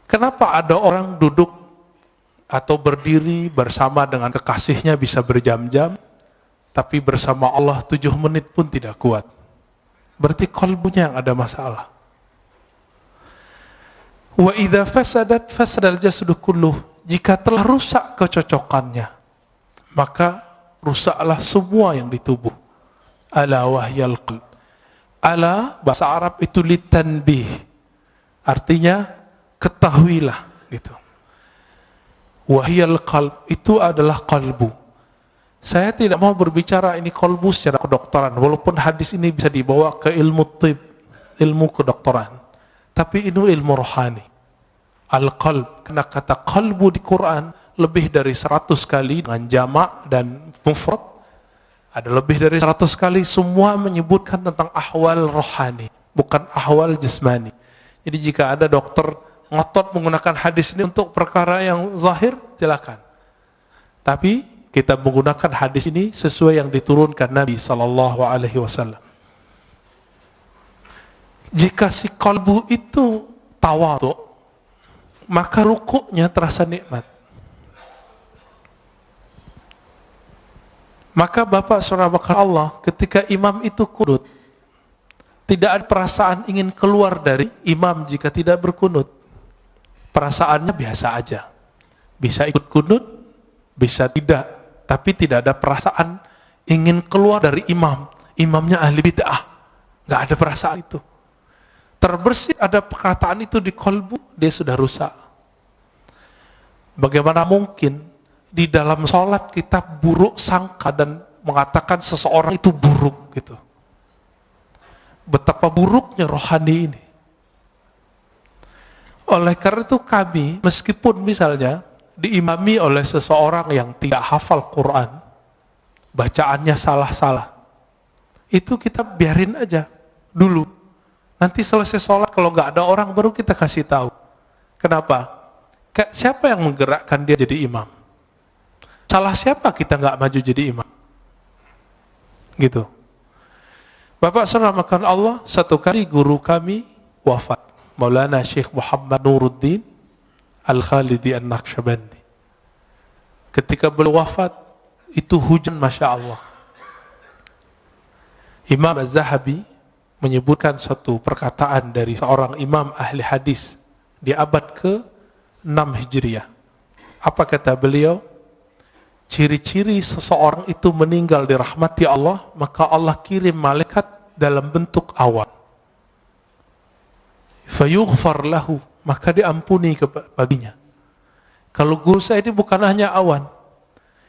Kenapa ada orang duduk atau berdiri bersama dengan kekasihnya bisa berjam-jam, tapi bersama Allah 7 menit pun tidak kuat? Berarti qalbunya yang ada masalah. Wa idza fasadat fasadal jasadu kulluh. Jika telah rusak kecocokannya, maka rusaklah semua yang di tubuh. Ala wahyal qalb. Ala bahasa Arab itu litanbih. Artinya ketahuilah gitu. Wahyal qalb itu adalah qalbu. Saya tidak mau berbicara ini qalbu secara kedokteran, walaupun hadis ini bisa dibawa ke ilmu tib, ilmu kedokteran. Tapi ini ilmu rohani. Al-qalb, karena kata qalbu di Quran lebih dari 100 kali dengan jamak dan mufrad. Ada lebih dari 100 kali, semua menyebutkan tentang ahwal rohani, bukan ahwal jasmani. Jadi jika ada dokter ngotot menggunakan hadis ini untuk perkara yang zahir, silakan. Tapi kita menggunakan hadis ini sesuai yang diturunkan Nabi sallallahu alaihi wasallam. Jika si kalbu itu tawadhu, maka rukuknya terasa nikmat. Maka Bapak Saudara bakal Allah, ketika imam itu kunut, tidak ada perasaan ingin keluar dari imam jika tidak berkunut. Perasaannya biasa aja. Bisa ikut kunut, bisa tidak, tapi tidak ada perasaan ingin keluar dari imam. Imamnya ahli bid'ah. Nggak ada perasaan itu. Terbersih ada perkataan itu di kolbu, dia sudah rusak. Bagaimana mungkin di dalam sholat kita buruk sangka dan mengatakan seseorang itu buruk gitu. Betapa buruknya rohani ini. Oleh karena itu kami, meskipun misalnya diimami oleh seseorang yang tidak hafal Quran, bacaannya salah-salah, itu kita biarin aja dulu. Nanti selesai sholat, kalau nggak ada orang baru kita kasih tahu. Kenapa? Siapa yang menggerakkan dia jadi imam? Salah siapa kita nggak maju jadi imam? Gitu. Bapak saudara makan Allah, satu kali guru kami wafat, Maulana Syekh Muhammad Nuruddin Al-Khalidi An-Naqsyabandi. Ketika beliau wafat, itu hujan Masya Allah. Imam Az-Zahabi menyebutkan suatu perkataan dari seorang imam ahli hadis di abad ke-6 Hijriah. Apa kata beliau? Ciri-ciri seseorang itu meninggal dirahmati Allah, maka Allah kirim malaikat dalam bentuk awan. Fayughfar lahu, maka diampuni baginya. Kalau guru saya ini bukan hanya awan,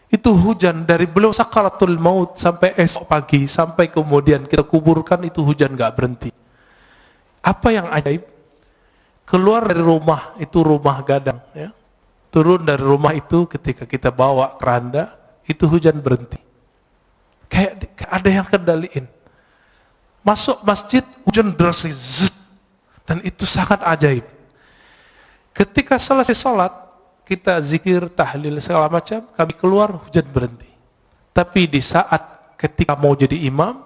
itu hujan dari beliau sakaratul maut sampai esok pagi, sampai kemudian kita kuburkan, itu hujan gak berhenti. Apa yang ajaib? Keluar dari rumah, itu rumah gadang, ya. Turun dari rumah itu ketika kita bawa keranda, itu hujan berhenti. Kayak ada yang kendaliin. Masuk masjid, hujan deras, dan itu sangat ajaib. Ketika selesai sholat, kita zikir, tahlil, segala macam, kami keluar, hujan berhenti. Tapi di saat ketika mau jadi imam,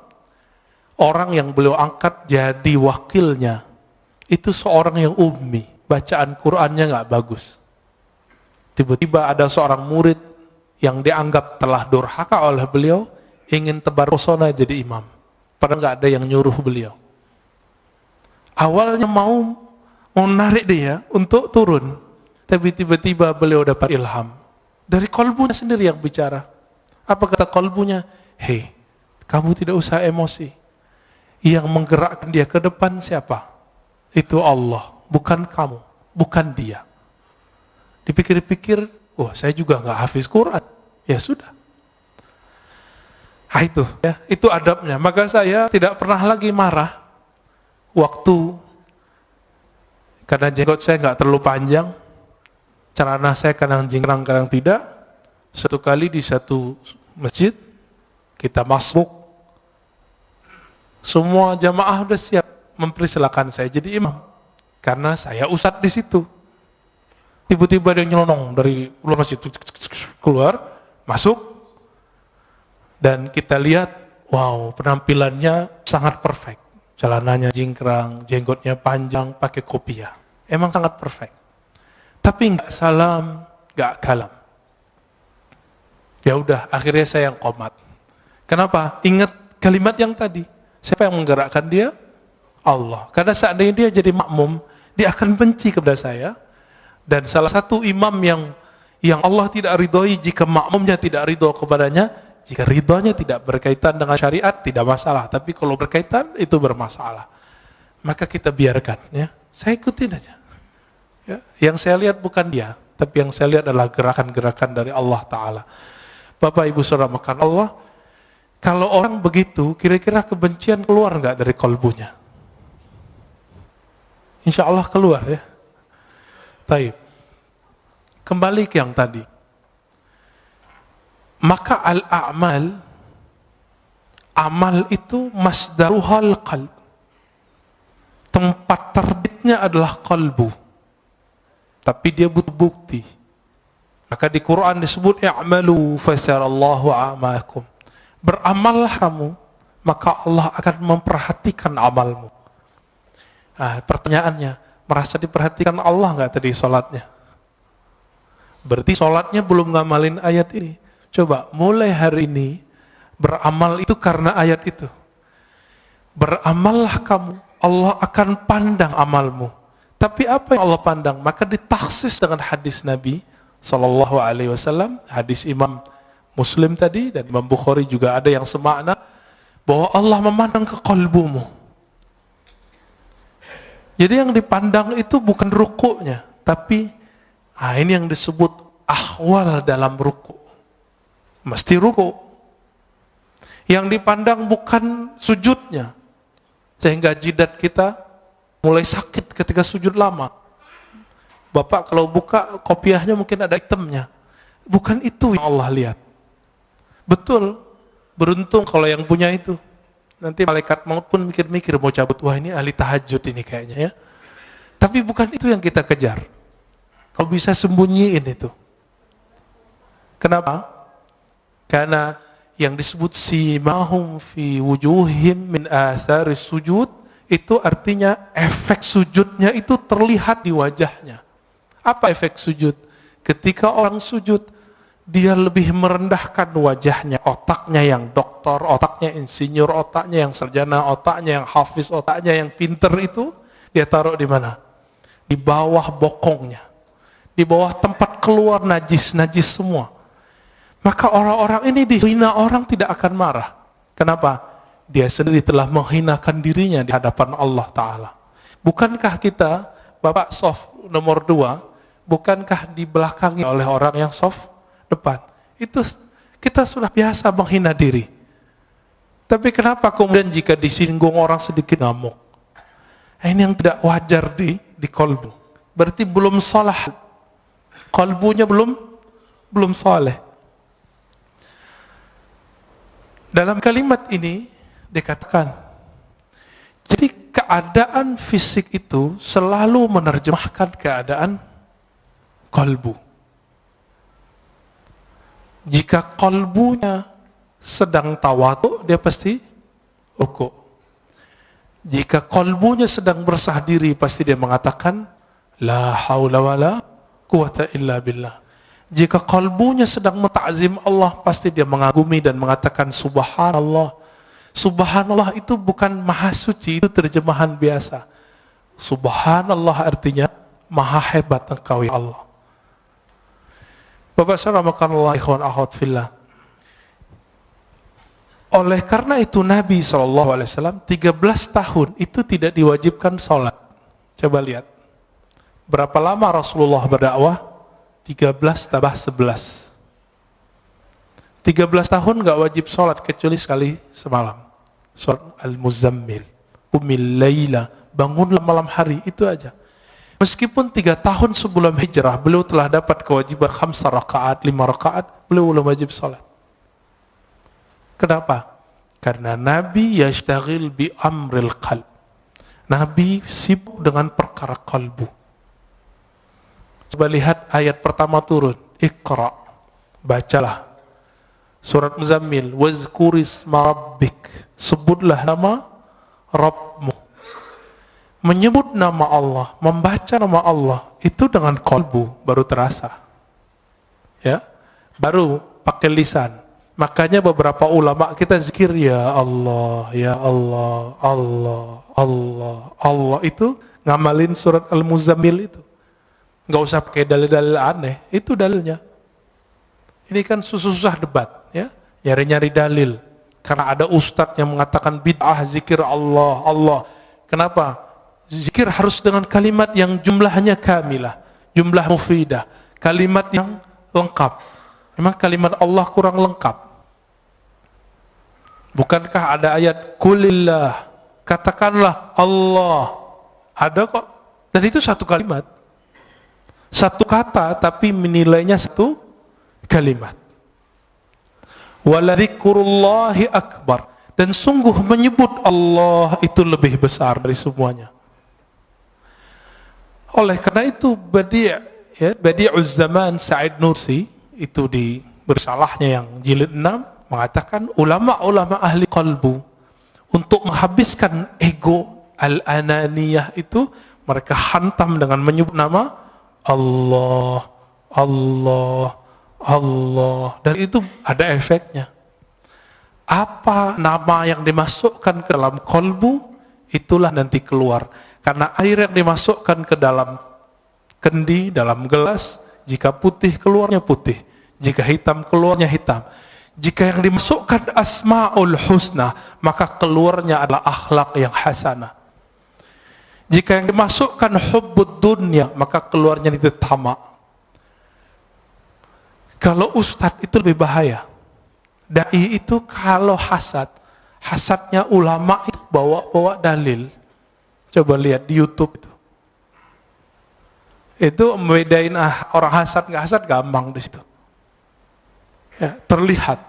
orang yang beliau angkat jadi wakilnya, itu seorang yang ummi, bacaan Qur'annya nggak bagus. Tiba-tiba ada seorang murid yang dianggap telah durhaka oleh beliau, ingin tebar pesona jadi imam. Padahal nggak ada yang nyuruh beliau. Awalnya mau menarik dia untuk turun, tapi tiba-tiba beliau dapat ilham. Dari kolbunya sendiri yang bicara. Apa kata kolbunya? Hei, kamu tidak usah emosi. Yang menggerakkan dia ke depan siapa? Itu Allah, bukan kamu, bukan dia. Dipikir-pikir, oh saya juga nggak hafiz Quran. Ya sudah. Nah itu, ya, itu adabnya. Maka saya tidak pernah lagi marah waktu, karena jenggot saya nggak terlalu panjang, celana saya kadang jingkrang, kadang tidak. Satu kali di satu masjid, kita masuk, semua jamaah udah siap mempersilakan saya jadi imam, karena saya ustadz di situ. Tiba-tiba dia nyelonong dari luar masjid, keluar, masuk, dan kita lihat, wow, penampilannya sangat perfect. Celananya jingkrang, jenggotnya panjang, pakai kopiah. Emang sangat perfect. Tapi nggak salam, nggak kalam. Ya udah, akhirnya saya yang qomat. Kenapa? Ingat kalimat yang tadi. Siapa yang menggerakkan dia? Allah. Karena seandainya dia jadi makmum, dia akan benci kepada saya. Dan salah satu imam yang Allah tidak ridhoi jika makmumnya tidak ridho kepadanya, jika ridhonya tidak berkaitan dengan syariat, tidak masalah. Tapi kalau berkaitan, itu bermasalah. Maka kita biarkan. Ya. Saya ikutin aja. Ya. Yang saya lihat bukan dia, tapi yang saya lihat adalah gerakan-gerakan dari Allah Ta'ala. Bapak Ibu Saudara makan Allah, kalau orang begitu, kira-kira kebencian keluar nggak dari kalbunya? Insya Allah keluar ya. Taib. Kembali ke yang tadi. Maka al-a'mal, amal itu masdaruhal qalb. Tempat terbitnya adalah kalbu. Tapi dia butuh bukti. Maka di Quran disebut i'malu fasarallahu a'makum. Beramallah kamu, maka Allah akan memperhatikan amalmu. Nah, pertanyaannya, merasa diperhatikan Allah nggak tadi sholatnya? Berarti sholatnya belum ngamalin ayat ini. Coba, mulai hari ini, beramal itu karena ayat itu. Beramallah kamu, Allah akan pandang amalmu. Tapi apa yang Allah pandang? Maka ditaksis dengan hadis Nabi Sallallahu Alaihi Wasallam, hadis Imam Muslim tadi dan Imam Bukhari juga ada yang semakna, bahwa Allah memandang ke kalbumu. Jadi yang dipandang itu bukan rukuknya, tapi ini yang disebut ahwal dalam rukuk. Mesti rukuk. Yang dipandang bukan sujudnya, sehingga jidat kita mulai sakit ketika sujud lama. Bapak kalau buka kopiahnya mungkin ada hitamnya. Bukan itu yang Allah lihat. Betul, beruntung kalau yang punya itu. Nanti malaikat maut pun mikir-mikir mau cabut. Wah, ini ahli tahajud ini kayaknya ya. Tapi bukan itu yang kita kejar. Kau bisa sembunyiin itu. Kenapa? Karena yang disebut simahum fi wujuhim min atharis sujud, itu artinya efek sujudnya itu terlihat di wajahnya. Apa efek sujud? Ketika orang sujud, dia lebih merendahkan wajahnya, otaknya yang doktor, otaknya insinyur, otaknya yang sarjana, otaknya yang hafiz, otaknya yang pinter itu, dia taruh di mana? Di bawah bokongnya, di bawah tempat keluar najis semua. Maka orang-orang ini dihina orang tidak akan marah. Kenapa? Dia sendiri telah menghinakan dirinya di hadapan Allah Ta'ala. Bukankah kita, Bapak soft nomor 2, bukankah dibelakangi oleh orang yang soft depan? Itu kita sudah biasa menghina diri. Tapi kenapa kemudian jika disinggung orang sedikit ngamuk? Ini yang tidak wajar di kalbu. Berarti belum salah. Kalbunya belum saleh. Dalam kalimat ini dikatakan, jadi keadaan fisik itu selalu menerjemahkan keadaan kalbu. Jika kalbunya sedang tawadu, dia pasti rukuk. Jika kalbunya sedang bersah diri, pasti dia mengatakan la haula wala quwata illa billah. Jika kalbunya sedang mentakzim Allah, pasti dia mengagumi dan mengatakan subhanallah. Subhanallah itu bukan maha suci, itu terjemahan biasa. Subhanallah artinya maha hebat engkau ya Allah. Bapak saudara Allah, ikhwan akhwat fillah. Oleh karena itu Nabi SAW 13 tahun itu tidak diwajibkan sholat. Coba lihat. Berapa lama Rasulullah berdakwah? 13 tambah 11. 13 tahun gak wajib sholat kecuali sekali semalam. Surat Al-Muzammil. Qumil laila, bangunlah malam hari, itu aja. Meskipun 3 tahun sebelum hijrah, beliau telah dapat kewajiban 5 rakaat, 5 rakaat, beliau belum wajib sholat. Kenapa? Karena Nabi yashtaghil bi amril qalb. Nabi sibuk dengan perkara kalbu. Coba lihat ayat pertama turun, Iqra, bacalah. Surat Muzammil, wazkurisma rabbik, sebutlah nama Rabbmu. Menyebut nama Allah, membaca nama Allah, itu dengan kolbu baru terasa. Ya, baru pakai lisan. Makanya beberapa ulama kita zikir ya Allah, ya Allah, Allah, Allah, Allah, itu ngamalin surat Al-Muzammil itu. Nggak usah pakai dalil-dalil aneh, itu dalilnya. Ini kan susah-susah debat, ya, nyari-nyari dalil. Karena ada ustadz yang mengatakan bid'ah zikir Allah, Allah. Kenapa? Zikir harus dengan kalimat yang jumlahnya kamilah, jumlah mufidah, kalimat yang lengkap. Memang kalimat Allah kurang lengkap. Bukankah ada ayat kulillah, katakanlah Allah. Ada kok. Dan itu satu kalimat. Satu kata tapi menilainya satu kalimat. Waladzikurullahi akbar. Dan sungguh menyebut Allah itu lebih besar dari semuanya. Oleh karena itu Badi'uz Zaman Sa'id Nursi itu di bersalahnya yang jilid 6 mengatakan ulama-ulama ahli qalbu untuk menghabiskan ego al-ananiyah itu mereka hantam dengan menyebut nama Allah, Allah, Allah, dan itu ada efeknya. Apa nama yang dimasukkan ke dalam qalbu, itulah nanti keluar. Karena air yang dimasukkan ke dalam kendi, dalam gelas, jika putih keluarnya putih, jika hitam keluarnya hitam. Jika yang dimasukkan asma'ul husna, maka keluarnya adalah akhlak yang hasanah. Jika yang dimasukkan hubbud dunya, maka keluarnya itu tamak. Kalau ustadz itu lebih bahaya. Dai itu kalau hasad, hasadnya ulama itu bawa dalil. Coba lihat di YouTube itu. Itu membedain orang hasad nggak hasad gampang di situ. Ya, terlihat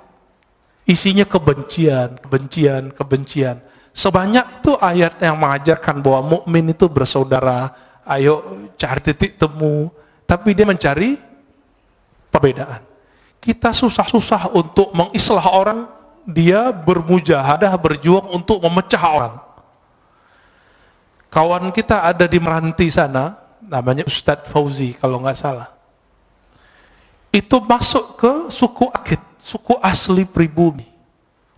isinya kebencian, kebencian, kebencian. Sebanyak itu ayat yang mengajarkan bahwa mukmin itu bersaudara. Ayo cari titik temu. Tapi dia mencari perbedaan. Kita susah-susah untuk mengislah orang, dia bermujahadah, berjuang untuk memecah orang. Kawan kita ada di Meranti sana, namanya Ustadz Fauzi kalau nggak salah. Itu masuk ke suku Akit, suku asli pribumi,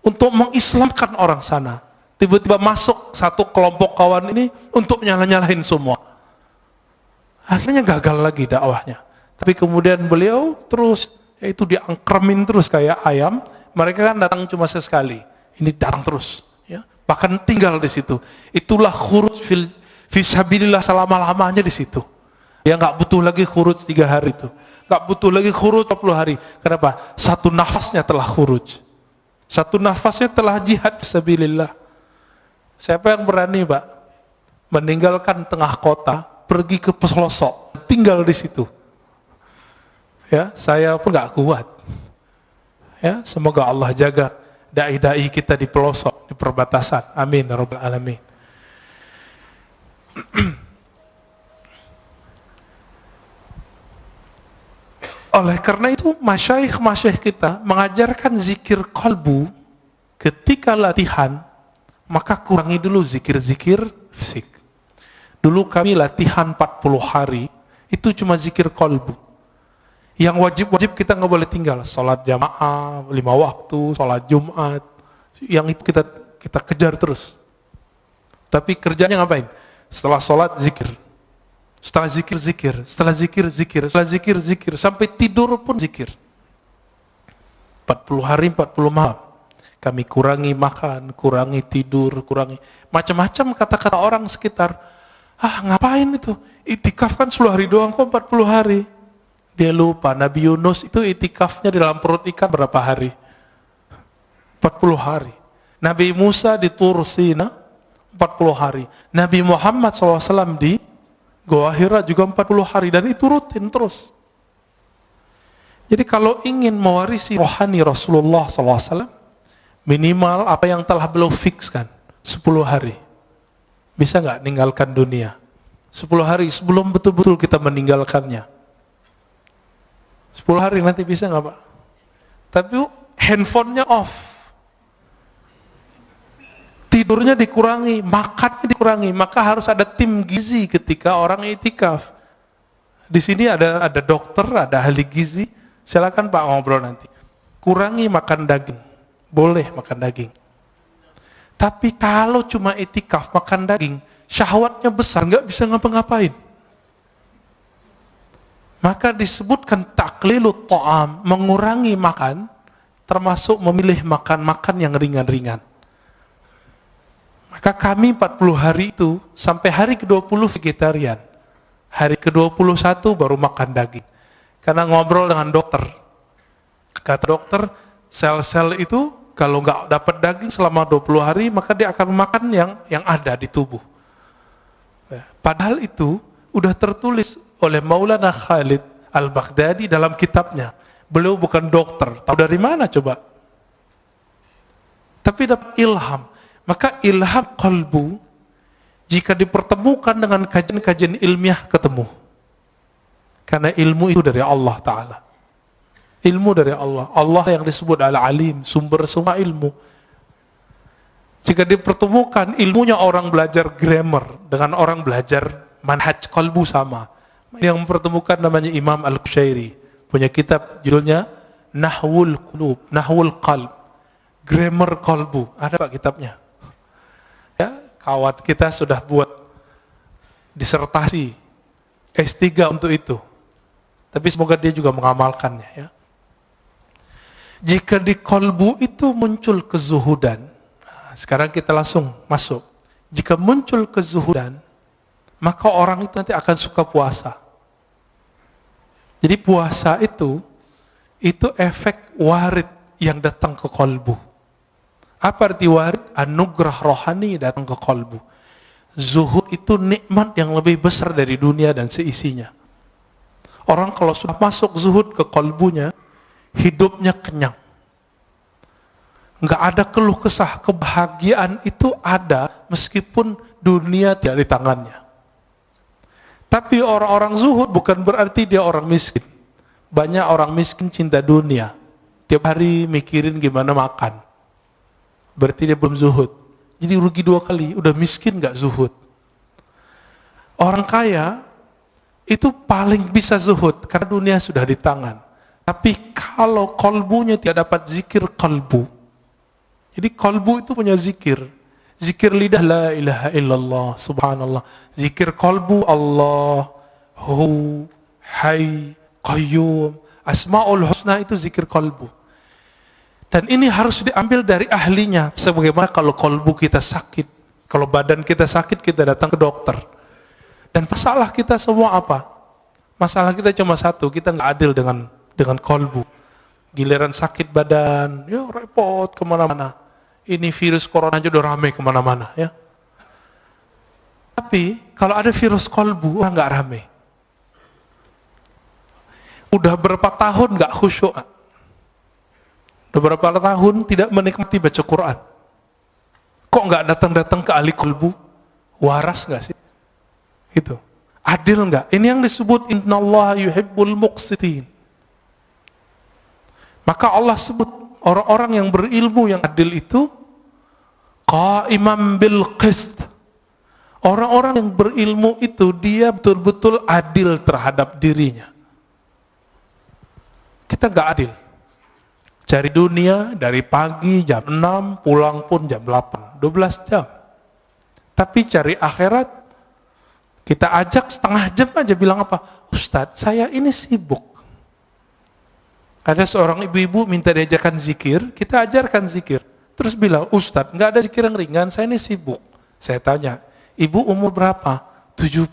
untuk mengislamkan orang sana. Tiba-tiba masuk satu kelompok kawan ini untuk nyalah-nyalahin semua. Akhirnya gagal lagi dakwahnya. Tapi kemudian beliau terus, yaitu diangkremin terus kayak ayam. Mereka kan datang cuma sekali, ini datang terus. Bahkan tinggal di situ. Itulah khuruj fisabilillah selama-lamanya di situ. Ya nggak butuh lagi khuruj 3 hari itu. Nggak butuh lagi khuruj 40 hari. Kenapa? Satu nafasnya telah khuruj. Satu nafasnya telah jihad fisabilillah. Siapa yang berani, Pak, meninggalkan tengah kota, pergi ke pelosok, tinggal di situ? Ya, saya pun nggak kuat. Ya, semoga Allah jaga dai-dai kita di pelosok, di perbatasan. Amin ya rabbal alamin. Oleh karena itu masyayikh kita mengajarkan zikir qalbu. Ketika latihan, maka kurangi dulu zikir-zikir fisik. Dulu kami latihan 40 hari, itu cuma zikir qalbu. Yang wajib-wajib kita nggak boleh tinggal. Sholat jamaah, 5 waktu, sholat Jumat. Yang itu kita kejar terus. Tapi kerjanya ngapain? Setelah sholat, zikir. Setelah zikir, zikir. Setelah zikir, zikir. Setelah zikir, zikir. Sampai tidur pun zikir. 40 hari, 40 malam. Kami kurangi makan, kurangi tidur, kurangi. Macam-macam kata-kata orang sekitar. Ngapain itu? Itikaf kan 10 hari doang kok 40 hari. Dia lupa, Nabi Yunus itu itikafnya di dalam perut ikan berapa hari? 40 hari. Nabi Musa di Tur Sina 40 hari. Nabi Muhammad SAW di Goa Hira juga 40 hari. Dan itu rutin terus. Jadi kalau ingin mewarisi rohani Rasulullah SAW, minimal apa yang telah beliau fikskan, 10 hari. Bisa nggak ninggalkan dunia? 10 hari sebelum betul-betul kita meninggalkannya. 10 hari nanti bisa nggak Pak? Tapi handphonenya off. Tidur tidurnya dikurangi, makannya dikurangi, maka harus ada tim gizi ketika orang itikaf. Di sini ada dokter, ada ahli gizi, silakan Pak ngobrol nanti. Kurangi makan daging, boleh makan daging. Tapi kalau cuma itikaf makan daging, syahwatnya besar, nggak bisa ngapa-ngapain. Maka disebutkan taklilut ta'am, mengurangi makan, termasuk memilih makan-makan yang ringan-ringan. Maka kami 40 hari itu, sampai hari ke-20 vegetarian. Hari ke-21 baru makan daging. Karena ngobrol dengan dokter. Kata dokter, sel-sel itu kalau nggak dapat daging selama 20 hari, maka dia akan makan yang ada di tubuh. Padahal itu udah tertulis oleh Maulana Khalid Al-Baghdadi dalam kitabnya. Beliau bukan dokter, tahu dari mana coba? Tapi dapat ilham. Maka ilham qalbu, jika dipertemukan dengan kajian-kajian ilmiah, ketemu. Karena ilmu itu dari Allah Ta'ala. Ilmu dari Allah. Allah yang disebut Al-Alim, sumber semua ilmu. Jika dipertemukan ilmunya orang belajar grammar dengan orang belajar manhaj qalbu sama. Yang mempertemukan namanya Imam Al-Qushairi, punya kitab judulnya Nahwul Qulub, Nahwul Qalb, Grammar Qalbu. Ada Pak kitabnya. Ya, kawan kita sudah buat disertasi S3 untuk itu. Tapi semoga dia juga mengamalkannya ya. Jika di qalbu itu muncul kezuhudan. Nah, sekarang kita langsung masuk. Jika muncul kezuhudan, maka orang itu nanti akan suka puasa. Jadi puasa itu efek warid yang datang ke kolbu. Apa arti warid? Anugerah rohani datang ke kolbu. Zuhud itu nikmat yang lebih besar dari dunia dan seisinya. Orang kalau sudah masuk zuhud ke kolbunya, hidupnya kenyang. Nggak ada keluh kesah, kebahagiaan itu ada meskipun dunia tidak di tangannya. Tapi orang-orang zuhud bukan berarti dia orang miskin. Banyak orang miskin cinta dunia. Tiap hari mikirin gimana makan. Berarti dia belum zuhud. Jadi rugi 2 kali, udah miskin gak zuhud. Orang kaya itu paling bisa zuhud karena dunia sudah di tangan. Tapi kalau kolbunya tidak dapat zikir kalbu. Jadi kalbu itu punya zikir. Zikir lidah la ilaha illallah, subhanallah. Zikir qalbu Allah, hu, hay, qayyum. Asma'ul husna itu zikir qalbu. Dan ini harus diambil dari ahlinya. Sebagaimana kalau qalbu kita sakit, kalau badan kita sakit, kita datang ke dokter. Dan masalah kita semua apa? Masalah kita cuma satu, kita nggak adil dengan qalbu. Giliran sakit badan, ya repot kemana-mana. Ini virus corona aja udah rame kemana-mana ya. Tapi kalau ada virus kolbu, nggak rame. Udah berapa tahun nggak khusyuk, udah berapa tahun tidak menikmati baca Quran. Kok nggak datang-datang ke ahli kolbu? Waras nggak sih? Itu adil nggak? Ini yang disebut innallaha yuhibbul muqsitin. Maka Allah sebut orang-orang yang berilmu yang adil itu qa'iman bil qist. Orang-orang yang berilmu itu dia betul-betul adil terhadap dirinya. Kita nggak adil. Cari dunia dari pagi jam 6, pulang pun jam 8, 12 jam. Tapi cari akhirat, kita ajak setengah jam aja bilang apa? Ustadz, saya ini sibuk. Ada seorang ibu-ibu minta diajarkan zikir, kita ajarkan zikir. Terus bilang, Ustadz, nggak ada zikir yang ringan, saya ini sibuk. Saya tanya, ibu umur berapa? 70.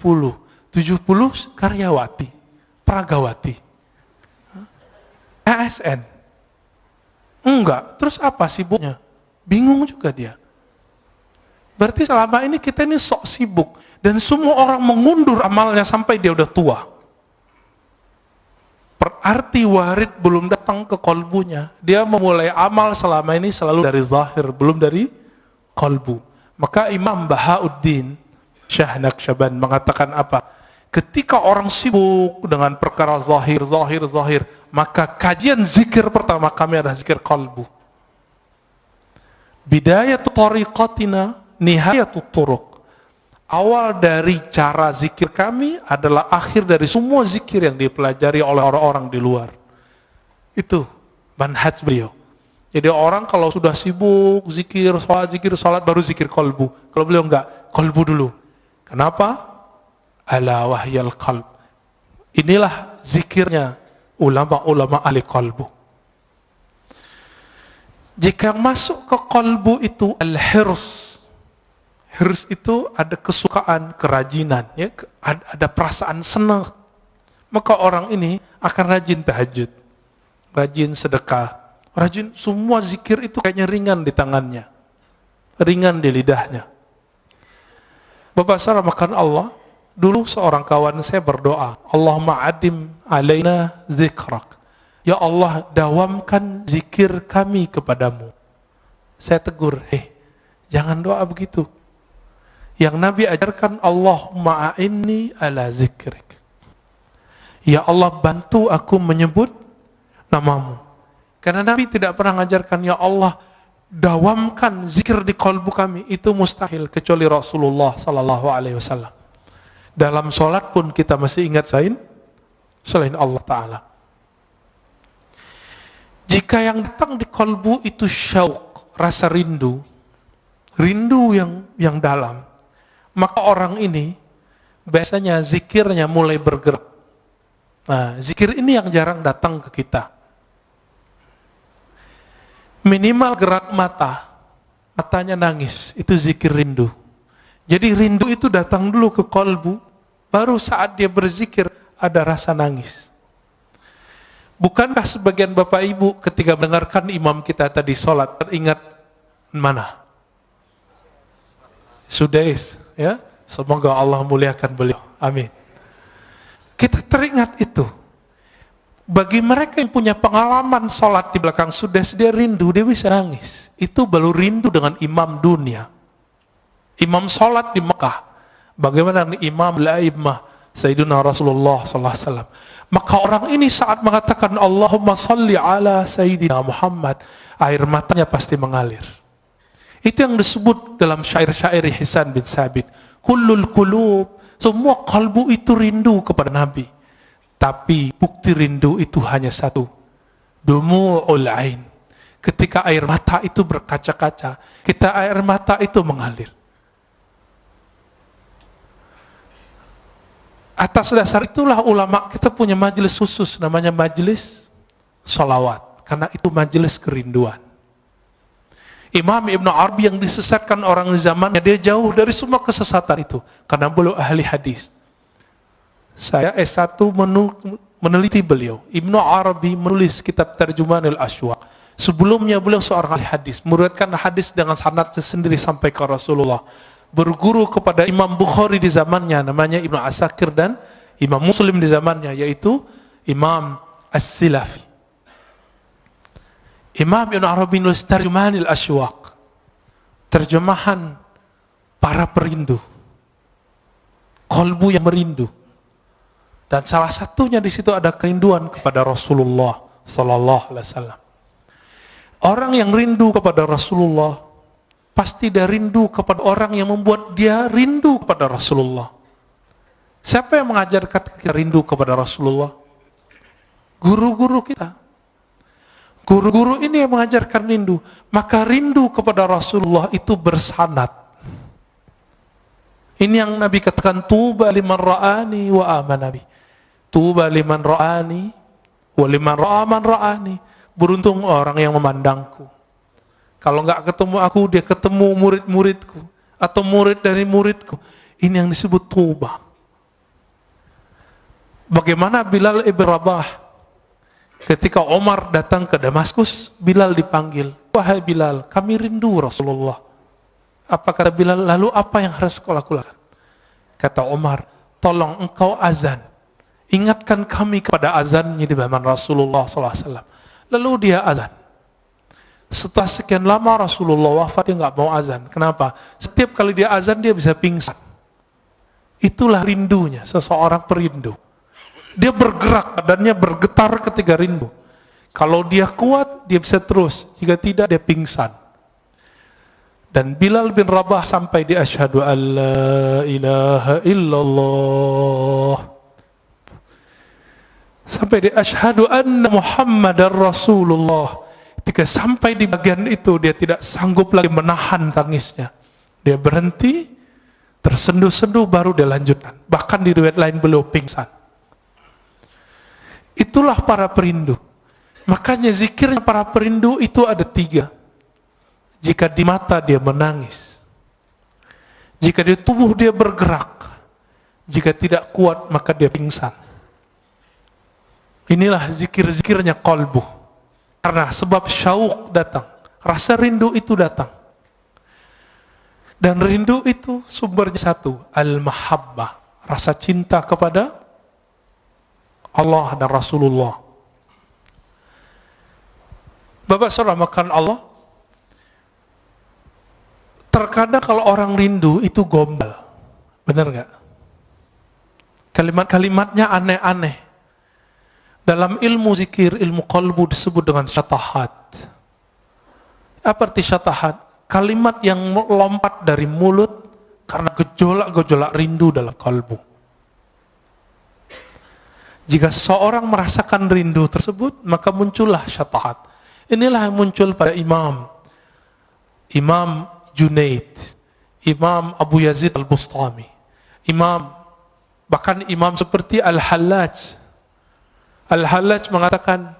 70 karyawati, pragawati. ASN. Enggak, terus apa sibuknya? Bingung juga dia. Berarti selama ini kita ini sok sibuk. Dan semua orang mengundur amalnya sampai dia udah tua. Berarti warid belum datang ke kolbunya. Dia memulai amal selama ini selalu dari zahir, belum dari kolbu. Maka Imam Bahauddin Syah Naqsyaband mengatakan apa? Ketika orang sibuk dengan perkara zahir, maka kajian zikir pertama kami adalah zikir kolbu. Bidayatu tariqatina nihayatut turuq. Awal dari cara zikir kami adalah akhir dari semua zikir yang dipelajari oleh orang-orang di luar. Itu manhaj beliau. Jadi orang kalau sudah sibuk zikir salat baru zikir qalbu. Kalau beliau enggak, qalbu dulu. Kenapa? Ala wahyal qalb. Inilah zikirnya ulama-ulama ahli qalbu. Jika masuk ke qalbu itu al-hirs. Hirs itu ada kesukaan, kerajinan, ya, ada perasaan senang. Maka orang ini akan rajin tahajud, rajin sedekah, rajin semua zikir itu kayaknya ringan di tangannya, ringan di lidahnya. Bapak saudara makan Allah, dulu seorang kawan saya berdoa, Allahumma adim alaina zikrak. Ya Allah, dawamkan zikir kami kepadamu. Saya tegur, jangan doa begitu. Yang Nabi ajarkan, Allahumma a'inni ala zikrik. Ya Allah, bantu aku menyebut namamu. Karena Nabi tidak pernah mengajarkan, ya Allah, dawamkan zikir di kalbu kami. Itu mustahil, kecuali Rasulullah sallallahu alaihi wasallam. Dalam sholat pun kita masih ingat selain Allah Ta'ala. Jika yang datang di kalbu itu syauq, rasa rindu yang dalam, maka orang ini biasanya zikirnya mulai bergerak. Nah, zikir ini yang jarang datang ke kita. Minimal gerak matanya nangis, itu zikir rindu. Jadi rindu itu datang dulu ke kalbu, baru saat dia berzikir ada rasa nangis. Bukankah sebagian Bapak Ibu ketika mendengarkan imam kita tadi sholat teringat mana? Sudais, ya, semoga Allah muliakan beliau, amin. Kita teringat itu. Bagi mereka yang punya pengalaman sholat di belakang Sudais, dia rindu, dia bisa nangis. Itu baru rindu dengan imam dunia. Imam sholat di Mekah, bagaimana imam al-a'immah Sayyidina Rasulullah SAW. Maka orang ini saat mengatakan Allahumma salli ala Sayyidina Muhammad, air matanya pasti mengalir. Itu yang disebut dalam syair-syair Hisan bin Sabit, kullul qulub, semua kalbu itu rindu kepada Nabi. Tapi bukti rindu itu hanya satu, dumu'ul ain. Ketika air mata itu berkaca-kaca, air mata itu mengalir. Atas dasar itulah ulama kita punya majelis khusus, namanya majelis sholawat, karena itu majelis kerinduan. Imam Ibn Arabi yang disesatkan orang di zamannya, dia jauh dari semua kesesatan itu, karena beliau ahli hadis. Saya S1 meneliti beliau. Ibn Arabi menulis kitab Tarjumanul Ashwaq. Sebelumnya beliau seorang ahli hadis, meriwayatkan hadis dengan sanadnya sendiri sampai ke Rasulullah. Berguru kepada Imam Bukhari di zamannya, namanya Ibnu Asakir, dan Imam Muslim di zamannya, yaitu Imam As-Silafi. Imam Ibn Arabi nulis Tarjumanul Ashwaq, terjemahan para perindu, kalbu yang merindu. Dan salah satunya di situ ada kerinduan kepada Rasulullah sallallahu alaihi wasallam. Orang yang rindu kepada Rasulullah pasti dia rindu kepada orang yang membuat dia rindu kepada Rasulullah. Siapa yang mengajarkan kita rindu kepada Rasulullah? Guru-guru kita. Guru-guru ini yang mengajarkan rindu. Maka rindu kepada Rasulullah itu bersanad. Ini yang Nabi katakan, tuba liman ra'ani wa amana bi. Tuba liman ra'ani wa liman ra'aman ra'ani. Beruntung orang yang memandangku. Kalau nggak ketemu aku, dia ketemu murid-muridku atau murid dari muridku. Ini yang disebut tuba. Bagaimana Bilal ibn Rabah ketika Omar datang ke Damaskus, Bilal dipanggil. Wahai Bilal, kami rindu Rasulullah. Apa kata Bilal? Lalu apa yang harus kau lakukan? Kata Omar, tolong engkau azan. Ingatkan kami kepada azannya di zaman Rasulullah SAW. Lalu dia azan. Setelah sekian lama Rasulullah wafat, dia nggak mau azan. Kenapa? Setiap kali dia azan dia bisa pingsan. Itulah rindunya seseorang perindu. Dia bergerak, badannya bergetar ketika rindu. Kalau dia kuat, dia bisa terus. Jika tidak, dia pingsan. Dan Bilal bin Rabah sampai di asyhadu an la ilaha illallah, sampai di asyhadu anna Muhammadar Rasulullah. Ketika sampai di bagian itu, dia tidak sanggup lagi menahan tangisnya. Dia berhenti, tersenduh-senduh, baru dia lanjutkan. Bahkan di riwayat lain beliau pingsan. Itulah para perindu. Makanya zikirnya para perindu itu ada 3. Jika di mata dia menangis, jika di tubuh dia bergerak, jika tidak kuat maka dia pingsan. Inilah zikir-zikirnya qalbu. Karena sebab syauq datang, rasa rindu itu datang. Dan rindu itu sumbernya satu, al-mahabbah, rasa cinta kepada Allah dan Rasulullah. Bapak saudara makan Allah, terkadang kalau orang rindu itu gombal, benar nggak? Kalimat-kalimatnya aneh-aneh. Dalam ilmu zikir, ilmu qalbu disebut dengan syatahat. Apa arti syatahat? Kalimat yang lompat dari mulut karena gejolak-gejolak rindu dalam kalbu. Jika seseorang merasakan rindu tersebut, maka muncullah syatahat. Inilah yang muncul pada Imam Junaid, Imam Abu Yazid Al-Bustami, bahkan imam seperti Al-Hallaj. Al-Hallaj mengatakan,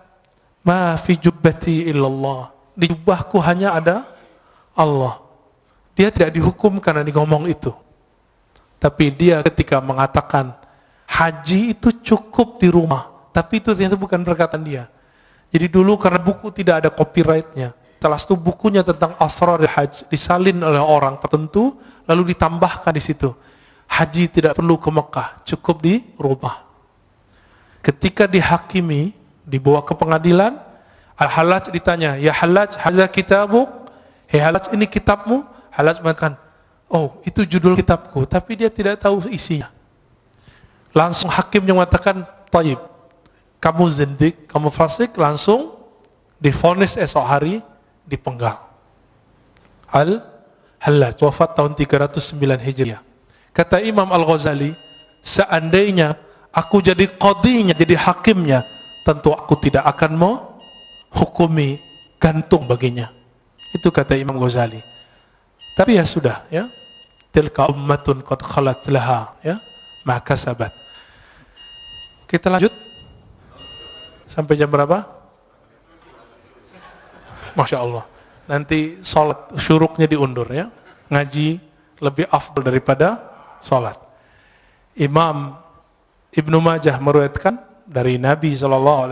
ma fi jubbati illallah, di jubahku hanya ada Allah. Dia tidak dihukum karena dia ngomong itu, tapi dia ketika mengatakan haji itu cukup di rumah, tapi itu ternyata bukan perkataan dia. Jadi dulu karena buku tidak ada copyrightnya, setelah itu bukunya tentang asrar haji disalin oleh orang tertentu, lalu ditambahkan di situ, haji tidak perlu ke Mekah, cukup di rumah. Ketika dihakimi, dibawa ke pengadilan, Al-Hallaj ditanya, ya Hallaj, haza kitabuk, hei Hallaj, ini kitabmu? Hallaj mengatakan, oh itu judul kitabku, tapi dia tidak tahu isinya. Langsung hakimnya mengatakan, taib, kamu zindik, kamu fasik, langsung divonis esok hari dipenggal. Al-Hallaj wafat tahun 309 Hijriah. Kata Imam Al-Ghazali, seandainya aku jadi qadhinya, jadi hakimnya, tentu aku tidak akan mau hukumi gantung baginya. Itu kata Imam Ghazali. Tapi ya sudah, ya. Tilka ummatun qad khalat laha, ya, ma kasabat. Kita lanjut. Sampai jam berapa? Masya Allah. Nanti sholat syuruknya diundur, ya. Ngaji lebih afdal daripada sholat. Imam Ibnu Majah meriwayatkan dari Nabi SAW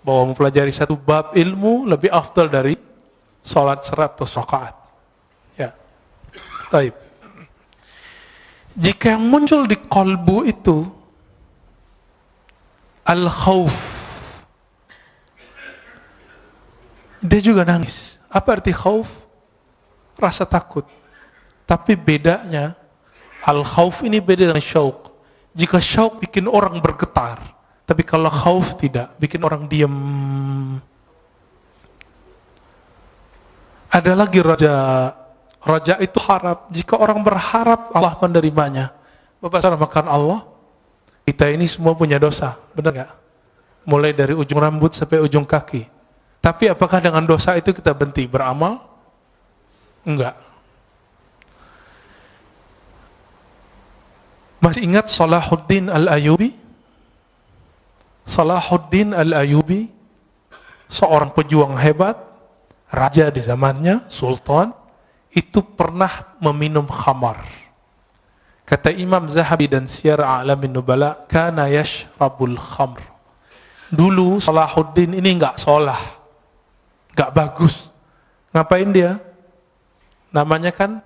bahwa mempelajari satu bab ilmu lebih afdal dari sholat 100 rakaat. Ya. Baik. Jika yang muncul di qalbu itu al-khauf, dia juga nangis. Apa arti khauf? Rasa takut. Tapi bedanya, al-khauf ini beda dengan syauq. Jika syauq bikin orang bergetar, tapi kalau khauf tidak, bikin orang diam. Ada lagi raja. Raja itu harap. Jika orang berharap, Allah menerimanya. Bapak saudara makan Allah, kita ini semua punya dosa, benar gak? Mulai dari ujung rambut sampai ujung kaki. Tapi apakah dengan dosa itu kita berhenti beramal? Enggak. Masih ingat Salahuddin Al-Ayyubi? Salahuddin Al-Ayyubi, seorang pejuang hebat, raja di zamannya, sultan, itu pernah meminum khamar. Kata Imam Zahabi dan Siyar A'lamin Nubala, kana yashrabul khamr. Dulu Salahuddin ini enggak sholah, enggak bagus. Ngapain dia? Namanya kan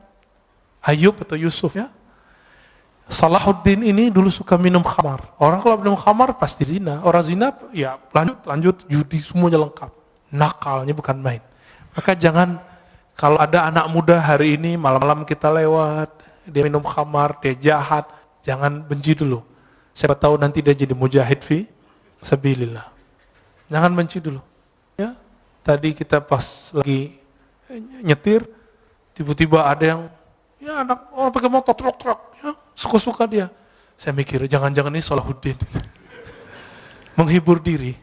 Ayub atau Yusuf, ya. Salahuddin ini dulu suka minum khamar. Orang kalau minum khamar pasti zina. Orang zina ya lanjut judi, semuanya lengkap. Nakalnya bukan main. Maka jangan, kalau ada anak muda hari ini malam-malam kita lewat, dia minum khamar, dia jahat, jangan benci dulu. Siapa tahu nanti dia jadi mujahid fi sabilillah. Jangan benci dulu. Ya, tadi kita pas lagi nyetir, Tiba-tiba ada yang, ya anak orang pakai motor truk-truk, ya, suka-suka dia. Saya mikir, jangan-jangan ini Salahuddin. Menghibur diri.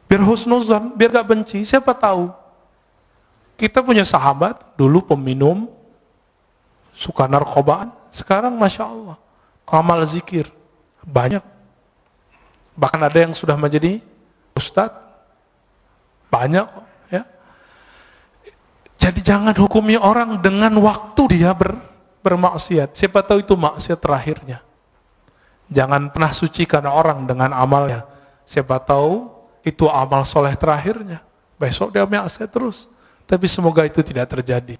Biar husnuzan, biar gak benci, siapa tahu. Kita punya sahabat, dulu peminum, suka narkobaan, sekarang Masya Allah, amal zikir, banyak. Bahkan ada yang sudah menjadi ustadz, banyak. Ya. Jadi jangan hukumi orang dengan waktu dia bermaksiat. Siapa tahu itu maksiat terakhirnya. Jangan pernah sucikan orang dengan amalnya. Siapa tahu itu amal soleh terakhirnya. Besok dia maksiat terus. Tapi semoga itu tidak terjadi.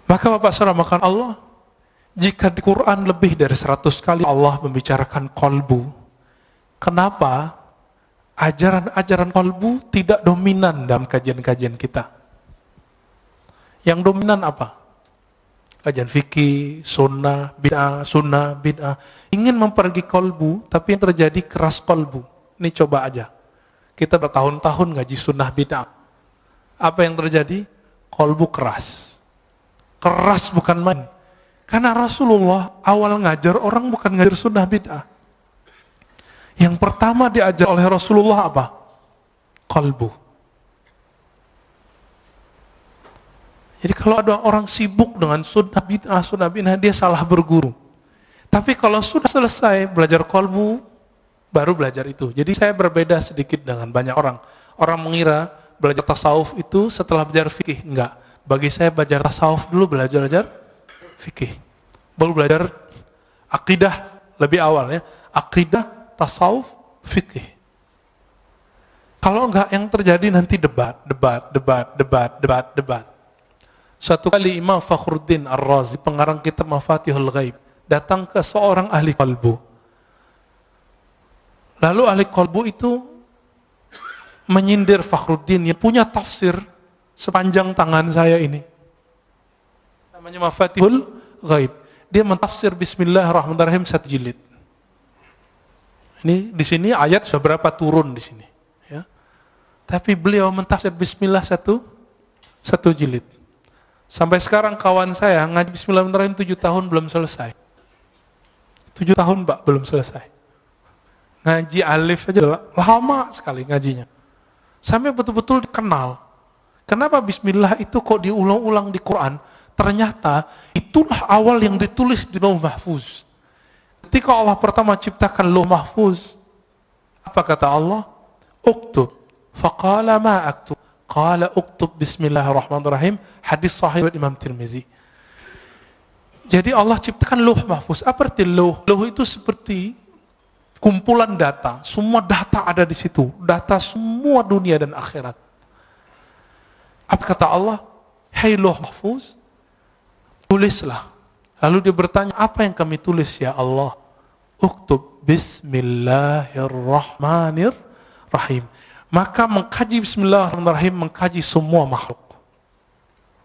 Maka Bapak Saudara makan Allah, jika di Quran lebih dari 100 kali Allah membicarakan kolbu, kenapa ajaran-ajaran kolbu tidak dominan dalam kajian-kajian kita? Yang dominan apa? Kajian fikih, sunnah, bid'ah. Ingin mempergi kolbu, tapi yang terjadi keras kolbu. Ini coba aja. Kita bertahun-tahun ngaji sunnah bid'ah. Apa yang terjadi? Kolbu keras. Keras bukan main. Karena Rasulullah awal ngajar orang bukan ngajar sunnah bid'ah. Yang pertama diajar oleh Rasulullah apa? Kolbu. Jadi kalau ada orang sibuk dengan sunnah bid'ah, dia salah berguru. Tapi kalau sudah selesai belajar kolbu, baru belajar itu. Jadi saya berbeda sedikit dengan banyak orang. Orang mengira belajar tasawuf itu setelah belajar fikih. Enggak. Bagi saya belajar tasawuf dulu, belajar fikih. Baru belajar akidah lebih awal ya. Akidah, tasawuf, fikih. Kalau enggak, yang terjadi nanti debat. Suatu kali Imam Fakhruddin Ar-Razi, pengarang kitab Mafatihul Ghaib, datang ke seorang ahli qalbu. Lalu ahli qalbu itu menyindir Fakhruddin yang punya tafsir sepanjang tangan saya ini. Namanya Mafatihul Ghaib. Dia mentafsir Bismillahirrahmanirrahim 1 jilid. Ini di sini ayat sudah berapa turun di sini, ya. Tapi beliau mentafsir Bismillah 1 jilid. Sampai sekarang kawan saya ngaji Bismillahirrahmanirrahim 7 tahun belum selesai. 7 tahun Pak belum selesai. Ngaji alif aja lama sekali ngajinya. Sampai betul-betul dikenal. Kenapa Bismillah itu kok diulang-ulang di Quran? Ternyata itulah awal yang ditulis di Lauh Mahfuz. Ketika Allah pertama ciptakan Lauh Mahfuz, apa kata Allah? Uktub. Faqala ma aktub. Qala uktub Bismillahirrahmanirrahim. Hadis sahih Imam Tirmizi. Jadi Allah ciptakan Lauh Mahfuz. Apa arti lauh? Lauh itu seperti kumpulan data. Semua data ada di situ. Data semua dunia dan akhirat. Apa kata Allah? Hai Lauh Mahfuz, tulislah. Lalu dia bertanya, apa yang kami tulis ya Allah? Uktub Bismillahirrahmanirrahim. Maka mengkaji Bismillahirrahmanirrahim, mengkaji semua makhluk.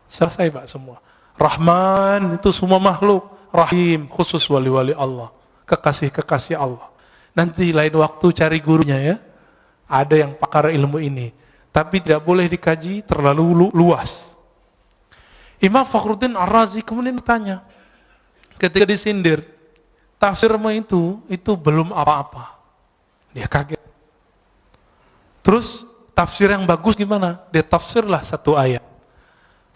Selesai Pak semua. Rahman itu semua makhluk. Rahim khusus wali-wali Allah. Kekasih-kekasih Allah. Nanti lain waktu cari gurunya ya. Ada yang pakar ilmu ini. Tapi tidak boleh dikaji terlalu luas. Imam Fakhruddin Ar-Razi kemudian bertanya. Ketika disindir. Tafsirmu itu belum apa-apa. Dia kaget. Terus tafsir yang bagus gimana? Dia tafsirlah 1 ayat.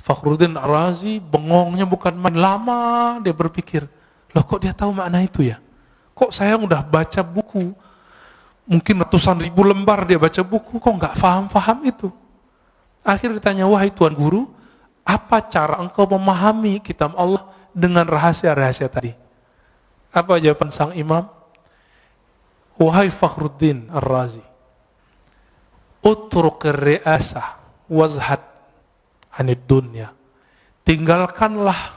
Fakhruddin Ar-Razi bengongnya bukan main, lama dia berpikir, loh kok dia tahu makna itu ya? Kok saya udah baca buku, mungkin ratusan ribu lembar dia baca buku, kok nggak paham itu? Akhirnya ditanya, wahai Tuan Guru, apa cara engkau memahami kitab Allah dengan rahasia-rahasia tadi? Apa jawaban sang imam? Wahai Fakhruddin Ar-Razi, utruk ri'asah wazhad anid dunya. Tinggalkanlah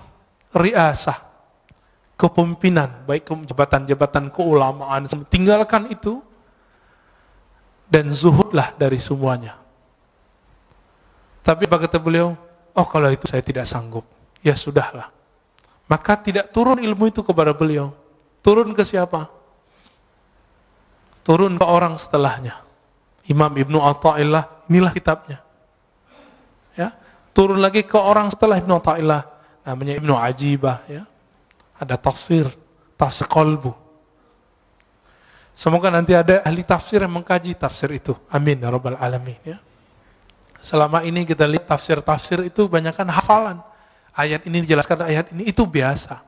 ri'asah, kepemimpinan, baik jabatan-jabatan keulamaan, tinggalkan itu dan zuhudlah dari semuanya. Tapi apa kata beliau? Oh kalau itu saya tidak sanggup. Ya sudahlah. Maka tidak turun ilmu itu kepada beliau. Turun ke siapa? Turun ke orang setelahnya. Imam Ibnu Athaillah, inilah kitabnya. Turun lagi ke orang setelah Ibnu Athaillah, namanya Ibnu Ajibah, ya. Ada tafsir qalbu. Semoga nanti ada ahli tafsir yang mengkaji tafsir itu. Amin ya rabbal alamin, ya. Selama ini kita lihat tafsir itu banyakkan hafalan. Ayat ini dijelaskan, ayat ini, itu biasa.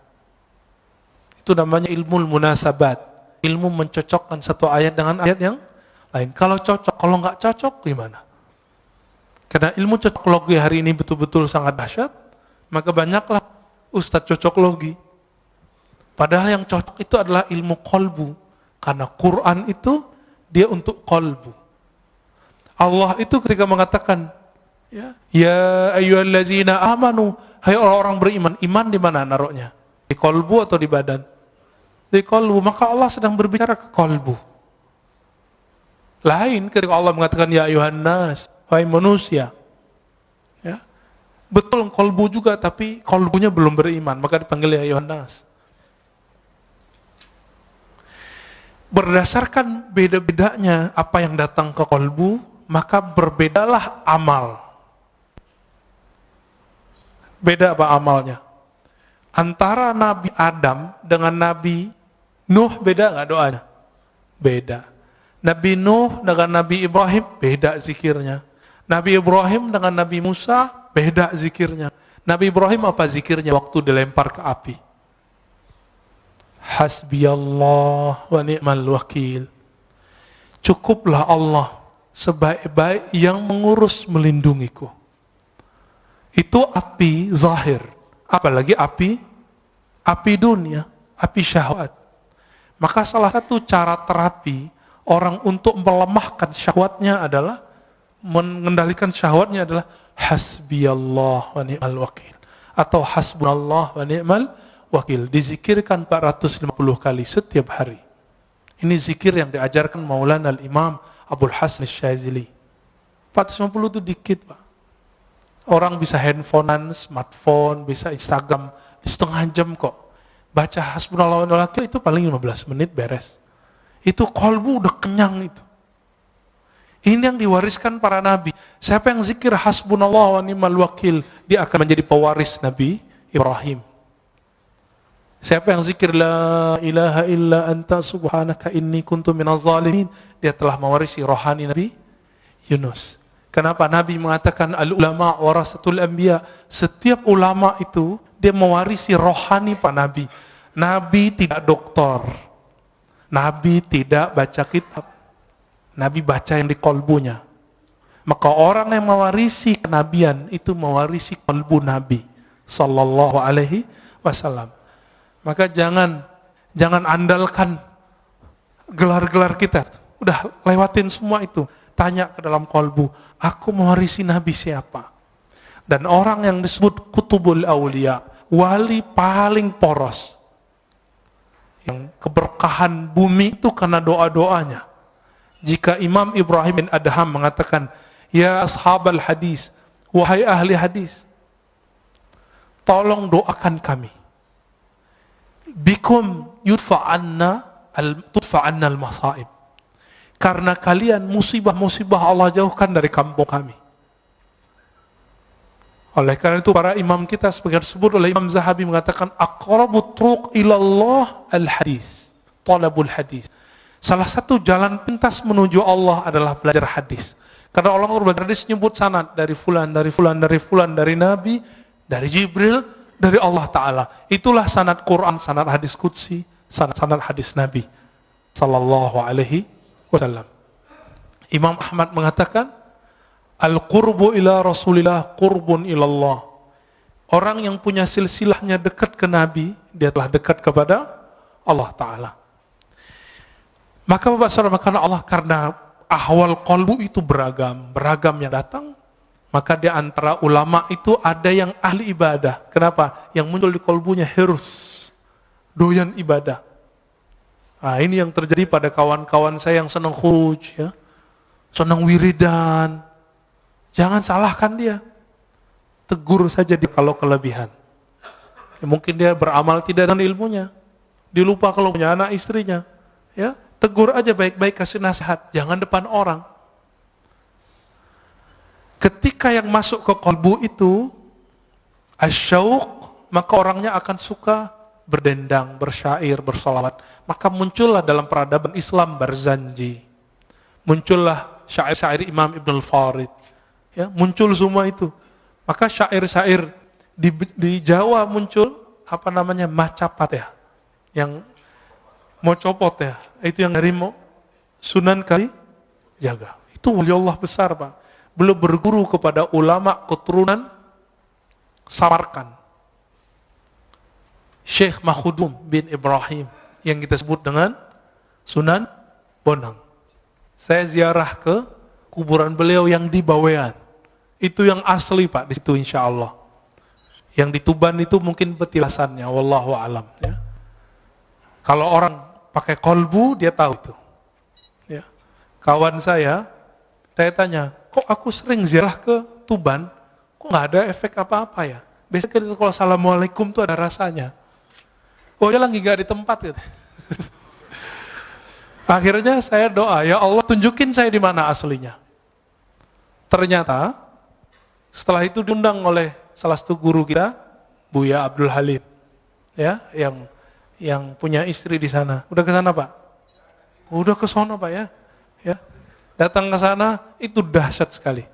Itu namanya ilmu munasabat. Ilmu mencocokkan satu ayat dengan ayat yang lain. Kalau cocok, kalau nggak cocok gimana? Karena ilmu cocok logi hari ini betul-betul sangat dahsyat, maka banyaklah ustadz cocok logi. Padahal yang cocok itu adalah ilmu qalbu. Karena Quran itu dia untuk qalbu. Allah itu ketika mengatakan, ya ayyuhallazina amanu, hai orang-orang beriman, iman di mana naruhnya? Di qalbu atau di badan? Di qalbu. Maka Allah sedang berbicara ke qalbu. Lain ketika Allah mengatakan ya ayuhan nas, wahai manusia. Ya. Betul qalbu juga, tapi qalbunya belum beriman, maka dipanggil ya ayuhan nas. Berdasarkan beda-bedanya apa yang datang ke qalbu, maka berbedalah amal. Beda apa amalnya? Antara Nabi Adam dengan Nabi Nuh beda nggak doanya? Beda. Nabi Nuh dengan Nabi Ibrahim beda zikirnya. Nabi Ibrahim dengan Nabi Musa beda zikirnya. Nabi Ibrahim apa zikirnya waktu dilempar ke api? Hasbiyallah wa ni'mal wakil. Cukuplah Allah sebaik-baik yang mengurus melindungiku. Itu api zahir. Apalagi api dunia, api syahwat. Maka salah satu cara terapi orang untuk melemahkan syahwatnya adalah, mengendalikan syahwatnya adalah hasbiyallah wa ni'mal wakil. Atau hasbunallah wa ni'mal wakil. Dizikirkan 450 kali setiap hari. Ini zikir yang diajarkan Maulana al-Imam Abdul Hasan Syazili. 450 itu dikit, Pak. Orang bisa handphonean, smartphone, bisa Instagram di setengah jam kok. Baca hasbunallah wa ni'mal wakil itu paling 15 menit beres. Itu qalbu udah kenyang itu. Ini yang diwariskan para nabi. Siapa yang zikir hasbunallah wa ni'mal wakil, dia akan menjadi pewaris Nabi Ibrahim. Siapa yang zikir la ilaha illa anta subhanaka inni kuntu minaz zalimin, dia telah mewarisi rohani Nabi Yunus. Kenapa Nabi mengatakan al-ulama warasatul anbiya? Setiap ulama itu dia mewarisi rohani Pak Nabi. Nabi tidak doktor. Nabi tidak baca kitab. Nabi baca yang di kolbunya. Maka orang yang mewarisi kenabian itu mewarisi kolbu Nabi sallallahu alaihi wasallam. Maka jangan andalkan gelar-gelar kita. Udah lewatin semua itu. Tanya ke dalam kolbu, aku mewarisi Nabi siapa? Dan orang yang disebut kutubul awliya, wali paling poros, yang keberkahan bumi itu karena doa-doanya. Jika Imam Ibrahim bin Adham mengatakan, ya ashabal hadis, wahai ahli hadis, tolong doakan kami. Bikum tudfa'anna al-masaib. Karena kalian musibah-musibah Allah jauhkan dari kampung kami. Oleh karena itu para imam kita sebagai disebut oleh Imam Zahabi mengatakan aqrabut turuq ilallah al-hadis, talabul hadis. Salah satu jalan pintas menuju Allah adalah belajar hadis. Karena Allah belajar hadis nyebut sanad dari fulan, dari fulan, dari fulan, dari Nabi, dari Jibril, dari Allah Ta'ala. Itulah sanad Quran, sanad hadis qudsi, sanad hadis Nabi sallallahu alaihi wasallam. Imam Ahmad mengatakan al-qurbu ila Rasulillah qurbun ilallah. Orang yang punya silsilahnya dekat ke Nabi, dia telah dekat kepada Allah Ta'ala. Maka Bapak Saudara, karena ahwal qalbu itu beragam yang datang, maka di antara ulama itu ada yang ahli ibadah. Kenapa? Yang muncul di qalbunya hirs, doyan ibadah. Nah, ini yang terjadi pada kawan-kawan saya yang senang khuruj, ya, senang wiridan. Jangan salahkan dia, tegur saja dia kalau kelebihan. Ya, mungkin dia beramal tidak dengan ilmunya, dilupa kalau punya anak istrinya, ya, tegur aja baik-baik, kasih nasihat, jangan depan orang. Ketika yang masuk ke kalbu itu asyauq, maka orangnya akan suka berdendang, bersyair, bersolawat. Maka muncullah dalam peradaban Islam Barzanji, muncullah syair-syair Imam Ibn al-Farid, ya, muncul semua itu. Maka syair-syair di Jawa muncul apa namanya macapat ya, yang mau copot ya, itu yang dari Sunan Kalijaga. Itu wali Allah besar, Pak. Beliau berguru kepada ulama keturunan Samarkand, Syekh Mahudum bin Ibrahim, yang kita sebut dengan Sunan Bonang. Saya ziarah ke kuburan beliau yang di Bawean. Itu yang asli, Pak, di situ insya Allah. Yang di Tuban itu mungkin petilasannya, wallahu alam. Ya. Kalau orang pakai kolbu, dia tahu itu. Ya. Kawan saya tanya, kok aku sering ziarah ke Tuban, kok nggak ada efek apa-apa ya? Biasanya kalau assalamualaikum tuh ada rasanya. Oh, dia lagi nggak di tempat gitu. Akhirnya saya doa, ya Allah tunjukin saya di mana aslinya. Ternyata setelah itu diundang oleh salah satu guru kita, Buya Abdul Halim, ya, yang punya istri di sana. Udah ke sana, Pak? Udah ke sana, Pak, ya. Ya. Datang ke sana itu dahsyat sekali.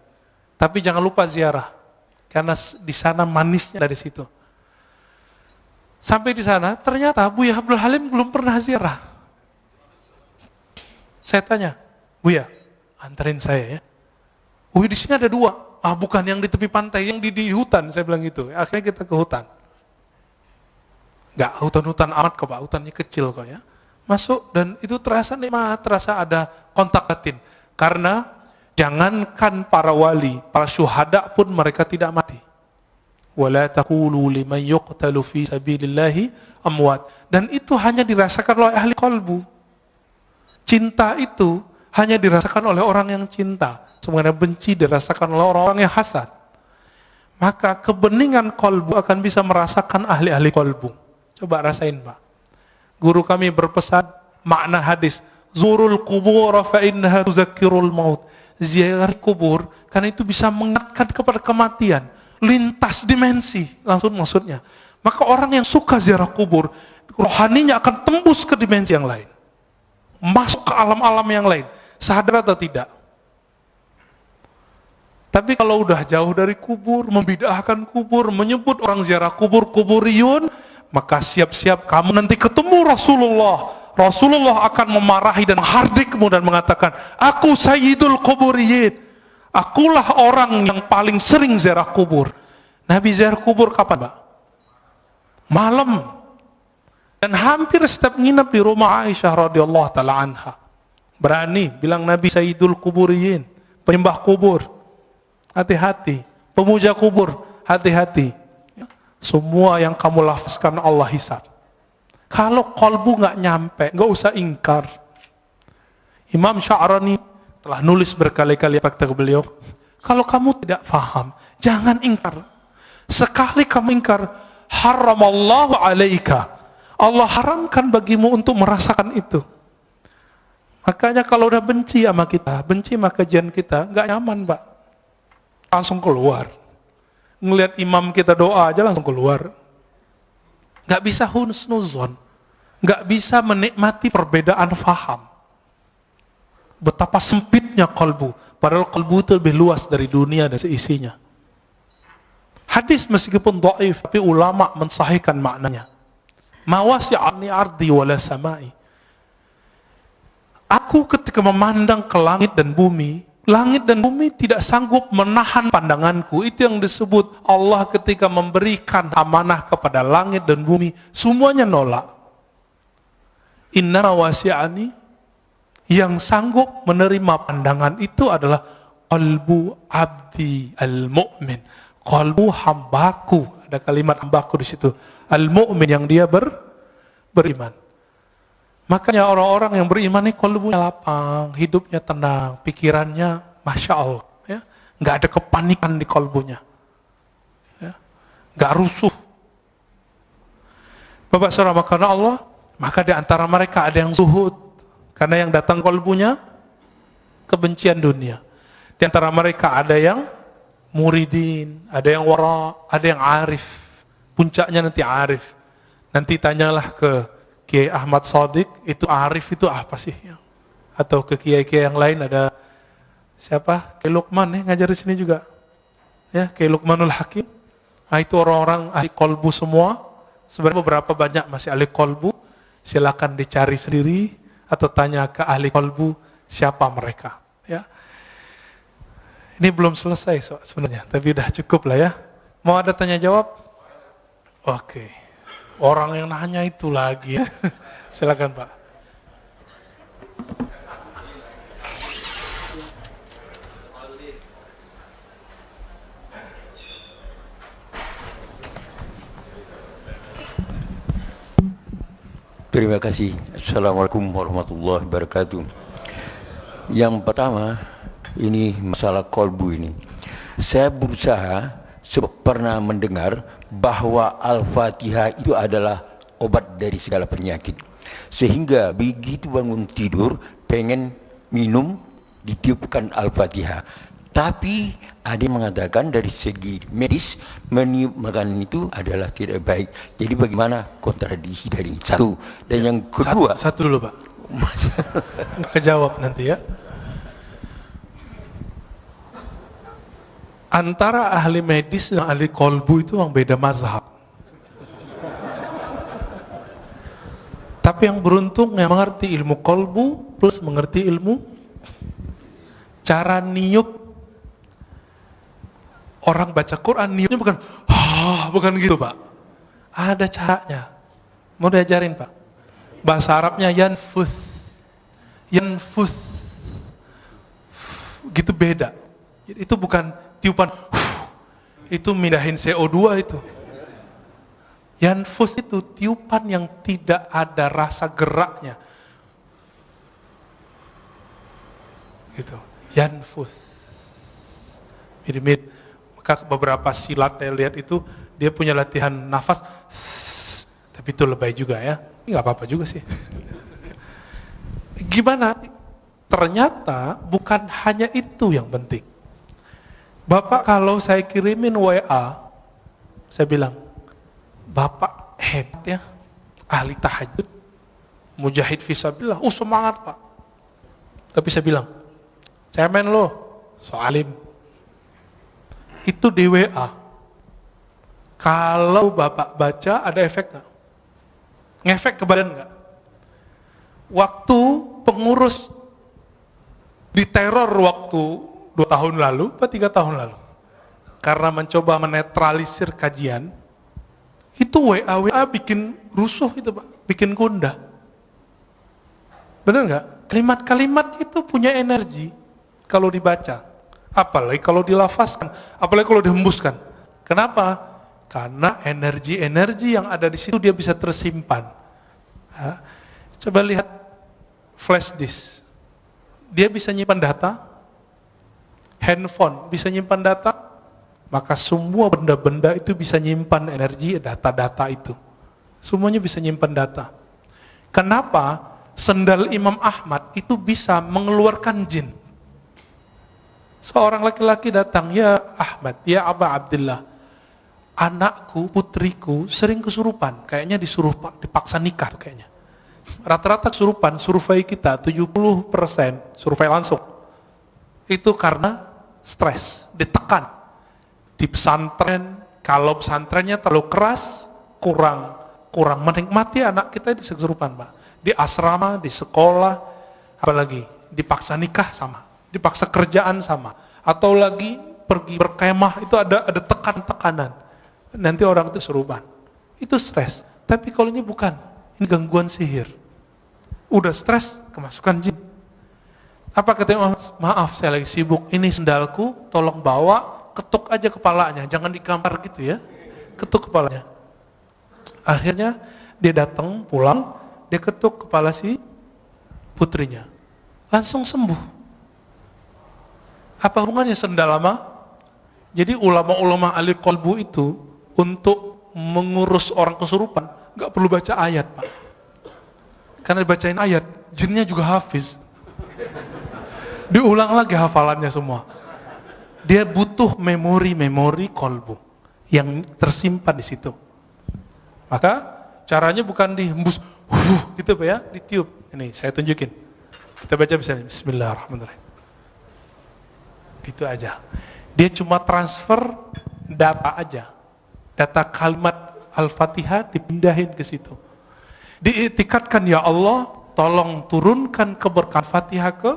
Tapi jangan lupa ziarah, karena di sana manisnya dari situ. Sampai di sana ternyata Buya Abdul Halim belum pernah ziarah. Saya tanya, Buya, anterin saya ya. Di sini ada 2. Bukan yang di tepi pantai, yang di hutan. Saya bilang gitu. Akhirnya kita ke hutan. Enggak hutan-hutan amat kok, Pak. Hutannya kecil kok ya. Masuk dan itu terasa nikmat, terasa ada kontak batin. Karena jangankan para wali, para syuhada pun mereka tidak mati. Wala taqulu liman yuqtalu fi sabilillahi amwat. Dan itu hanya dirasakan oleh ahli qalbu. Cinta itu hanya dirasakan oleh orang yang cinta. Sebenarnya benci dirasakan oleh orang-orang yang hasad. Maka kebeningan qalbu akan bisa merasakan ahli-ahli qalbu. Coba rasain, Pak. Guru kami berpesan makna hadis, zurul qubur fa innaha tuzakkirul maut. Ziarah kubur karena itu bisa mengingatkan kepada kematian, lintas dimensi, langsung maksudnya. Maka orang yang suka ziarah kubur, rohaninya akan tembus ke dimensi yang lain, masuk ke alam-alam yang lain, sadar atau tidak. Tapi kalau udah jauh dari kubur, membid'ahkan kubur, menyebut orang ziarah kubur, kuburiyun, maka siap-siap kamu nanti ketemu Rasulullah. Rasulullah akan memarahi dan menghardikmu dan mengatakan, aku sayyidul kuburiyin. Akulah orang yang paling sering ziarah kubur. Nabi ziarah kubur kapan, Pak? Malam. Dan hampir setiap nginep di rumah Aisyah radhiyallahu taala anha. Berani bilang Nabi sayyidul kuburiyin, penyembah kubur. Hati-hati. Pemuja kubur, hati-hati. Semua yang kamu lafazkan Allah hisab. Kalau kolbu nggak nyampe, nggak usah ingkar. Imam Sya'rani telah nulis berkali-kali kata beliau, kalau kamu tidak faham, jangan ingkar. Sekali kamu ingkar, haramallahu alaika. Allah haramkan bagimu untuk merasakan itu. Makanya kalau udah benci sama kita, benci sama kajian kita, nggak nyaman, Pak. Langsung keluar. Ngelihat imam kita doa aja langsung keluar. Nggak bisa husnuzon. Nggak bisa menikmati perbedaan faham. Betapa sempitnya kalbu. Padahal kalbu itu lebih luas dari dunia dan seisinya. Hadis meskipun dhaif, tapi ulama mensahihkan maknanya. Mawasi'ani ardi wala samai. Aku ketika memandang ke langit dan bumi tidak sanggup menahan pandanganku. Itu yang disebut Allah ketika memberikan amanah kepada langit dan bumi, semuanya nolak. Inna wasi'ani, yang sanggup menerima pandangan itu adalah qalbu abdi al-mu'min, qalbu hambaku. Ada kalimat hambaku di situ, al-mu'min, yang dia beriman. Makanya orang-orang yang beriman ini qalbunya lapang, hidupnya tenang, pikirannya masya Allah, ya, nggak ada kepanikan di qalbunya, ya, nggak rusuh. Bapak saudara, karena Allah, maka di antara mereka ada yang zuhud, karena yang datang qalbunya kebencian dunia. Di antara mereka ada yang muridin, ada yang wara, ada yang arif. Puncaknya nanti arif. Nanti tanyalah ke Kiai Ahmad Shadiq, itu arif itu apa sih? Atau ke kiai-kiai yang lain, ada siapa? Kiai Luqman ngajar di sini juga. Ya, Kiai Luqmanul Hakim. Nah, itu orang-orang ahli kolbu semua. Sebenarnya beberapa banyak masih ahli kolbu. Silakan dicari sendiri atau tanya ke ahli kolbu siapa mereka. Ya. Ini belum selesai sebenarnya, tapi udah cukup lah ya. Mau ada tanya jawab? Oke. Orang yang nanya itu lagi ya. Silakan Pak. Terima kasih. Assalamualaikum warahmatullahi wabarakatuh. Yang pertama, ini masalah kolbu ini. Saya berusaha pernah mendengar bahwa Al-Fatihah itu adalah obat dari segala penyakit. Sehingga begitu bangun tidur, pengen minum, ditiupkan Al-Fatihah. Tapi ada yang mengatakan dari segi medis, meniup makanan itu adalah tidak baik. Jadi bagaimana kontradiksi dari satu? Dan yang kedua... Satu dulu Pak. Kejawab nanti ya. Antara ahli medis dan ahli kolbu itu yang beda mazhab. Tapi yang beruntung yang mengerti ilmu kolbu plus mengerti ilmu cara niup. Orang baca Quran niupnya bukan gitu Pak. Ada caranya. Mau diajarin Pak. Bahasa Arabnya yanfuth. Yanfuth. Gitu beda. Itu bukan tiupan, itu mindahin CO2 itu. Yanfus itu tiupan yang tidak ada rasa geraknya. Gitu. Yanfus. Mirip. Maka beberapa silat saya lihat itu dia punya latihan nafas, tapi itu lebay juga ya. Ini nggak apa-apa juga sih. Gimana? Ternyata bukan hanya itu yang penting. Bapak kalau saya kirimin WA, saya bilang, Bapak hebat ya, ahli tahajud, mujahid fisabilillah, semangat Pak. Tapi saya bilang, cemen lo, soalim. Itu di WA. Kalau Bapak baca ada efek nggak? Ngefek ke badan nggak? Waktu pengurus diteror waktu 2 tahun lalu, atau 3 tahun lalu, karena mencoba menetralisir kajian, itu WA bikin rusuh itu Pak, bikin gundah. Benar nggak? Kalimat-kalimat itu punya energi kalau dibaca, apalagi kalau dilafazkan, apalagi kalau dihembuskan. Kenapa? Karena energi-energi yang ada di situ dia bisa tersimpan. Coba lihat flash disk, dia bisa nyimpan data. Handphone bisa nyimpan data, maka semua benda-benda itu bisa nyimpan energi, data-data itu. Semuanya bisa nyimpan data. Kenapa sendal Imam Ahmad itu bisa mengeluarkan jin? Seorang laki-laki datang, ya Ahmad, ya Aba Abdullah, anakku, putriku sering kesurupan, kayaknya dipaksa nikah tuh kayaknya. Rata-rata kesurupan, survei kita 70% survei langsung. Itu karena stres, ditekan. Di pesantren, kalau pesantrennya terlalu keras, kurang menikmati anak kita di kesurupan Pak. Di asrama, di sekolah, apalagi dipaksa nikah sama, dipaksa kerjaan sama, atau lagi pergi berkemah itu ada tekanan. Nanti orang itu kesurupan. Itu stres. Tapi kalau ini bukan, ini gangguan sihir. Udah stres, kemasukan jin. Apa katanya, maaf saya lagi sibuk, ini sendalku, tolong bawa, ketuk aja kepalanya, jangan digambar gitu ya, ketuk kepalanya. Akhirnya dia datang, pulang, dia ketuk kepala si putrinya, langsung sembuh. Apa hubungannya sendal sama? Jadi ulama-ulama ahli kolbu itu, untuk mengurus orang kesurupan, gak perlu baca ayat Pak. Karena dibacain ayat, jinnya juga hafiz. Diulang lagi hafalannya semua. Dia butuh butuh memori-memori kolbu yang tersimpan di situ. Maka caranya bukan dihembus, gitu Pak ya, ditiup. Ini saya tunjukin. Kita baca misalnya, Bismillahirrahmanirrahim. Gitu aja. Dia cuma transfer data aja. Data kalimat Al-Fatihah dipindahin ke situ. Diiktikadkan, ya Allah, tolong turunkan keberkahan Fatihah ke.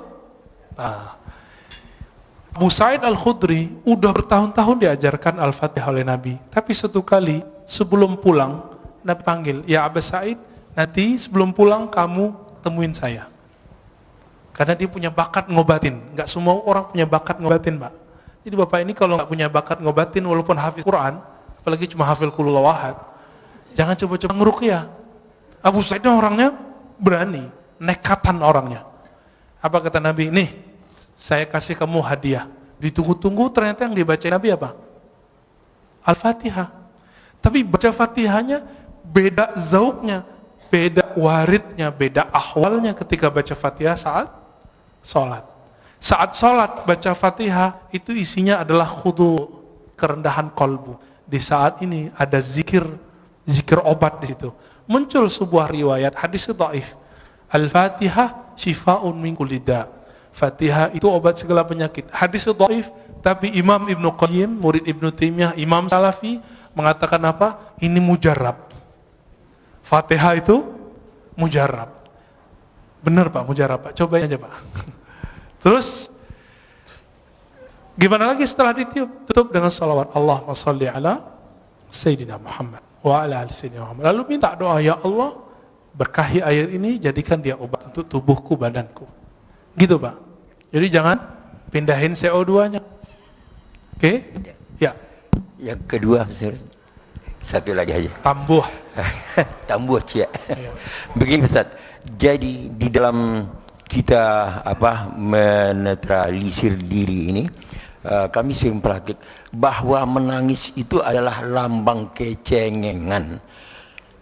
Abu Sa'id Al-Khudri udah bertahun-tahun diajarkan Al-Fatihah oleh Nabi. Tapi satu kali sebelum pulang, Nabi panggil, ya Abu Sa'id, nanti sebelum pulang kamu temuin saya. Karena dia punya bakat ngobatin. Gak semua orang punya bakat ngobatin, Pak. Jadi Bapak ini kalau gak punya bakat ngobatin, walaupun hafiz Quran, apalagi cuma hafil qul huwallahu ahad, jangan coba-coba ngeruqyah. Abu Sa'id orangnya berani, nekatan orangnya. Apa kata Nabi? Nih, saya kasih kamu hadiah. Ditunggu-tunggu ternyata yang dibaca Nabi apa? Al-Fatihah. Tapi baca Fatihahnya beda zauknya, beda waridnya, beda ahwalnya ketika baca Fatihah saat sholat. Saat sholat baca Fatihah itu isinya adalah khudu, kerendahan kolbu. Di saat ini ada zikir obat di situ. Muncul sebuah riwayat hadis dhaif. Al-Fatihah shifa'un min kulli da'. Fatihah itu obat segala penyakit. Hadis dhaif, tapi Imam Ibnu Qayyim, murid Ibnu Taimiyah, Imam Salafi mengatakan apa? Ini mujarab. Fatihah itu mujarab. Benar Pak, mujarab Pak. Cobain aja Pak. Terus gimana lagi setelah ditiup? Tutup dengan salawat Allahumma shalli ala Sayyidina Muhammad wa ala ali Sayyidina Muhammad. Lalu minta doa, ya Allah, berkahi air ini, jadikan dia obat untuk tubuhku, badanku. Gitu Pak. Jadi jangan pindahin CO2-nya. Oke? Ya. Yang kedua, satu lagi aja. Tambuh. Tambuh cia. Ya. Begini Ustaz. Jadi di dalam kita menetralisir diri ini, kami sering praktik bahwa menangis itu adalah lambang kecengengan.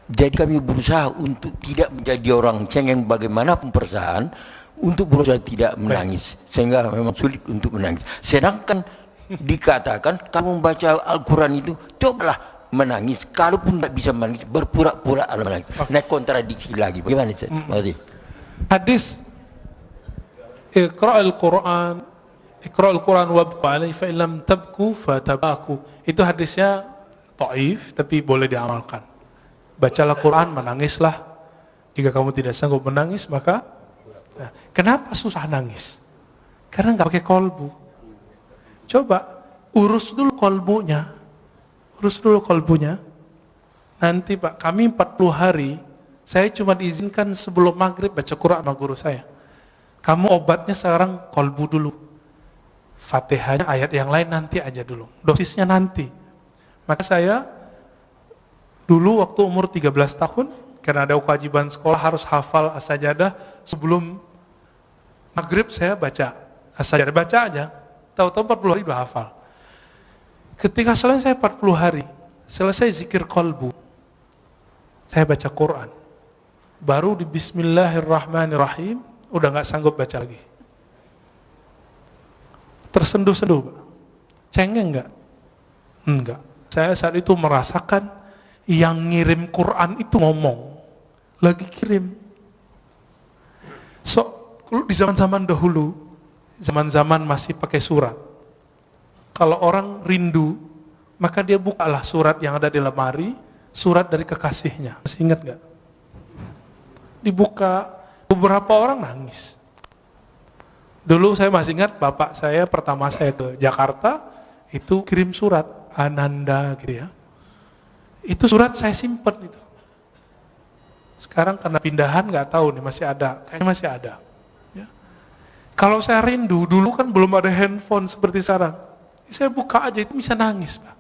Jadi kami berusaha untuk tidak menjadi orang cengeng bagaimanapun perasaan, untuk berusaha tidak menangis, sehingga memang sulit untuk menangis. Sedangkan dikatakan kamu membaca Al-Quran itu cobalah menangis, kalaupun tidak bisa menangis berpura-pura menangis. Nah, kontradiksi lagi. Bagaimana Ustaz? Makasih. Hadis Iqra'ul Quran wabku alaihi fa illam tabku fatabaku. Itu hadisnya dhaif tapi boleh diamalkan. Bacalah Quran, menangislah. Jika kamu tidak sanggup menangis, maka kenapa susah nangis? Karena nggak pakai kolbu. Coba urus dulu kolbunya. Urus dulu kolbunya. Nanti Pak, kami 40 hari, saya cuma diizinkan sebelum maghrib baca Quran sama guru saya. Kamu obatnya sekarang kolbu dulu. Fatihahnya ayat yang lain nanti aja dulu. Dosisnya nanti. Maka saya dulu waktu umur 13 tahun, karena ada kewajiban sekolah harus hafal as-sajadah, sebelum maghrib saya baca as-sajadah, baca aja. Tahu-tahu 40 hari udah hafal. Ketika selesai 40 hari, selesai zikir kolbu, saya baca Quran. Baru di Bismillahirrahmanirrahim, udah gak sanggup baca lagi. Tersenduh-senduh Pak. Cengeng gak? Enggak. Saya saat itu merasakan yang ngirim Quran itu ngomong. Lagi kirim. Di zaman-zaman dahulu, zaman-zaman masih pakai surat. Kalau orang rindu, maka dia bukalah surat yang ada di lemari, surat dari kekasihnya. Masih ingat gak? Dibuka, beberapa orang nangis. Dulu saya masih ingat bapak saya pertama saya ke Jakarta, itu kirim surat, Ananda gitu ya. Itu surat saya simpen itu. Sekarang karena pindahan nggak tahu nih masih ada, kayaknya masih ada. Ya. Kalau saya rindu, dulu kan belum ada handphone seperti sekarang. Saya buka aja itu bisa nangis Pak.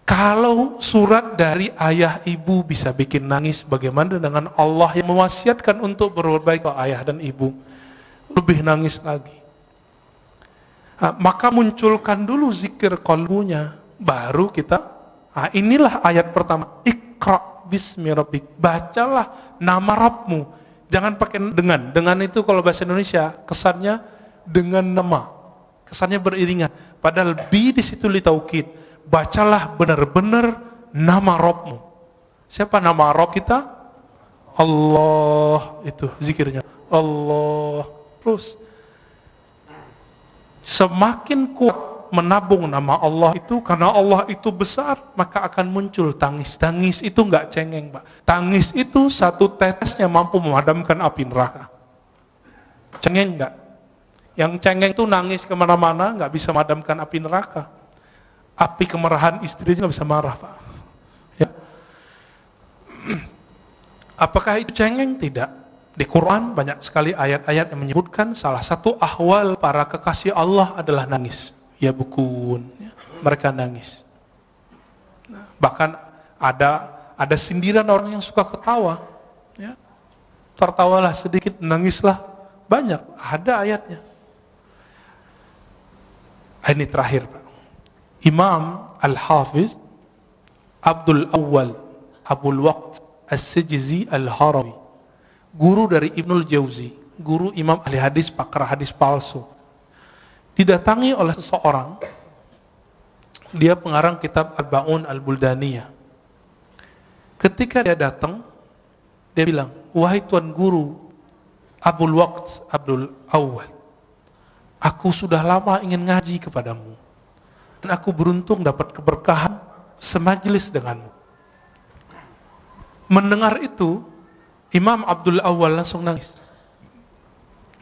Kalau surat dari ayah ibu bisa bikin nangis, bagaimana dengan Allah yang mewasiatkan untuk berbuat baik ke ayah dan ibu? Lebih nangis lagi. Maka munculkan dulu zikir kolbunya, baru kita, inilah ayat pertama, Iqra bismi rabbik, bacalah nama Rabbmu. Jangan pakai dengan itu kalau bahasa Indonesia kesannya dengan nama. kesannya beriringan. Padahal bi di situ litaukid. Bacalah benar-benar nama Rabbmu. Siapa nama Rabb kita? Allah, itu zikirnya. Allah. Terus semakin kuat menabung nama Allah itu, karena Allah itu besar, maka akan muncul tangis. Tangis itu nggak cengeng, Pak. Tangis itu satu tetesnya mampu memadamkan api neraka. Cengeng nggak? Yang cengeng itu nangis kemana-mana, nggak bisa memadamkan api neraka. Api kemarahan istrinya nggak bisa marah, Pak. Ya. Apakah itu cengeng? Tidak. Di Quran banyak sekali ayat-ayat yang menyebutkan salah satu ahwal para kekasih Allah adalah nangis. Ya bukun, ya, mereka nangis. Nah, bahkan ada sindiran orang yang suka ketawa. Ya. Tertawalah sedikit, nangislah banyak. Ada ayatnya. Ini terakhir, Pak. Imam Al-Hafiz Abdul Awwal Abul Waqt As-Sijizi Al-Harawi, guru dari Ibnul Jauzi, guru imam ahli hadis, pakar hadis palsu, didatangi oleh seseorang. Dia pengarang kitab Al-Ba'un Al-Buldaniyah. Ketika dia datang, dia bilang, wahai tuan guru Abul Waqt Abdul Awwal, aku sudah lama ingin ngaji kepadamu, dan aku beruntung dapat keberkahan semajlis denganmu. Mendengar itu, Imam Abdul Awwal langsung nangis.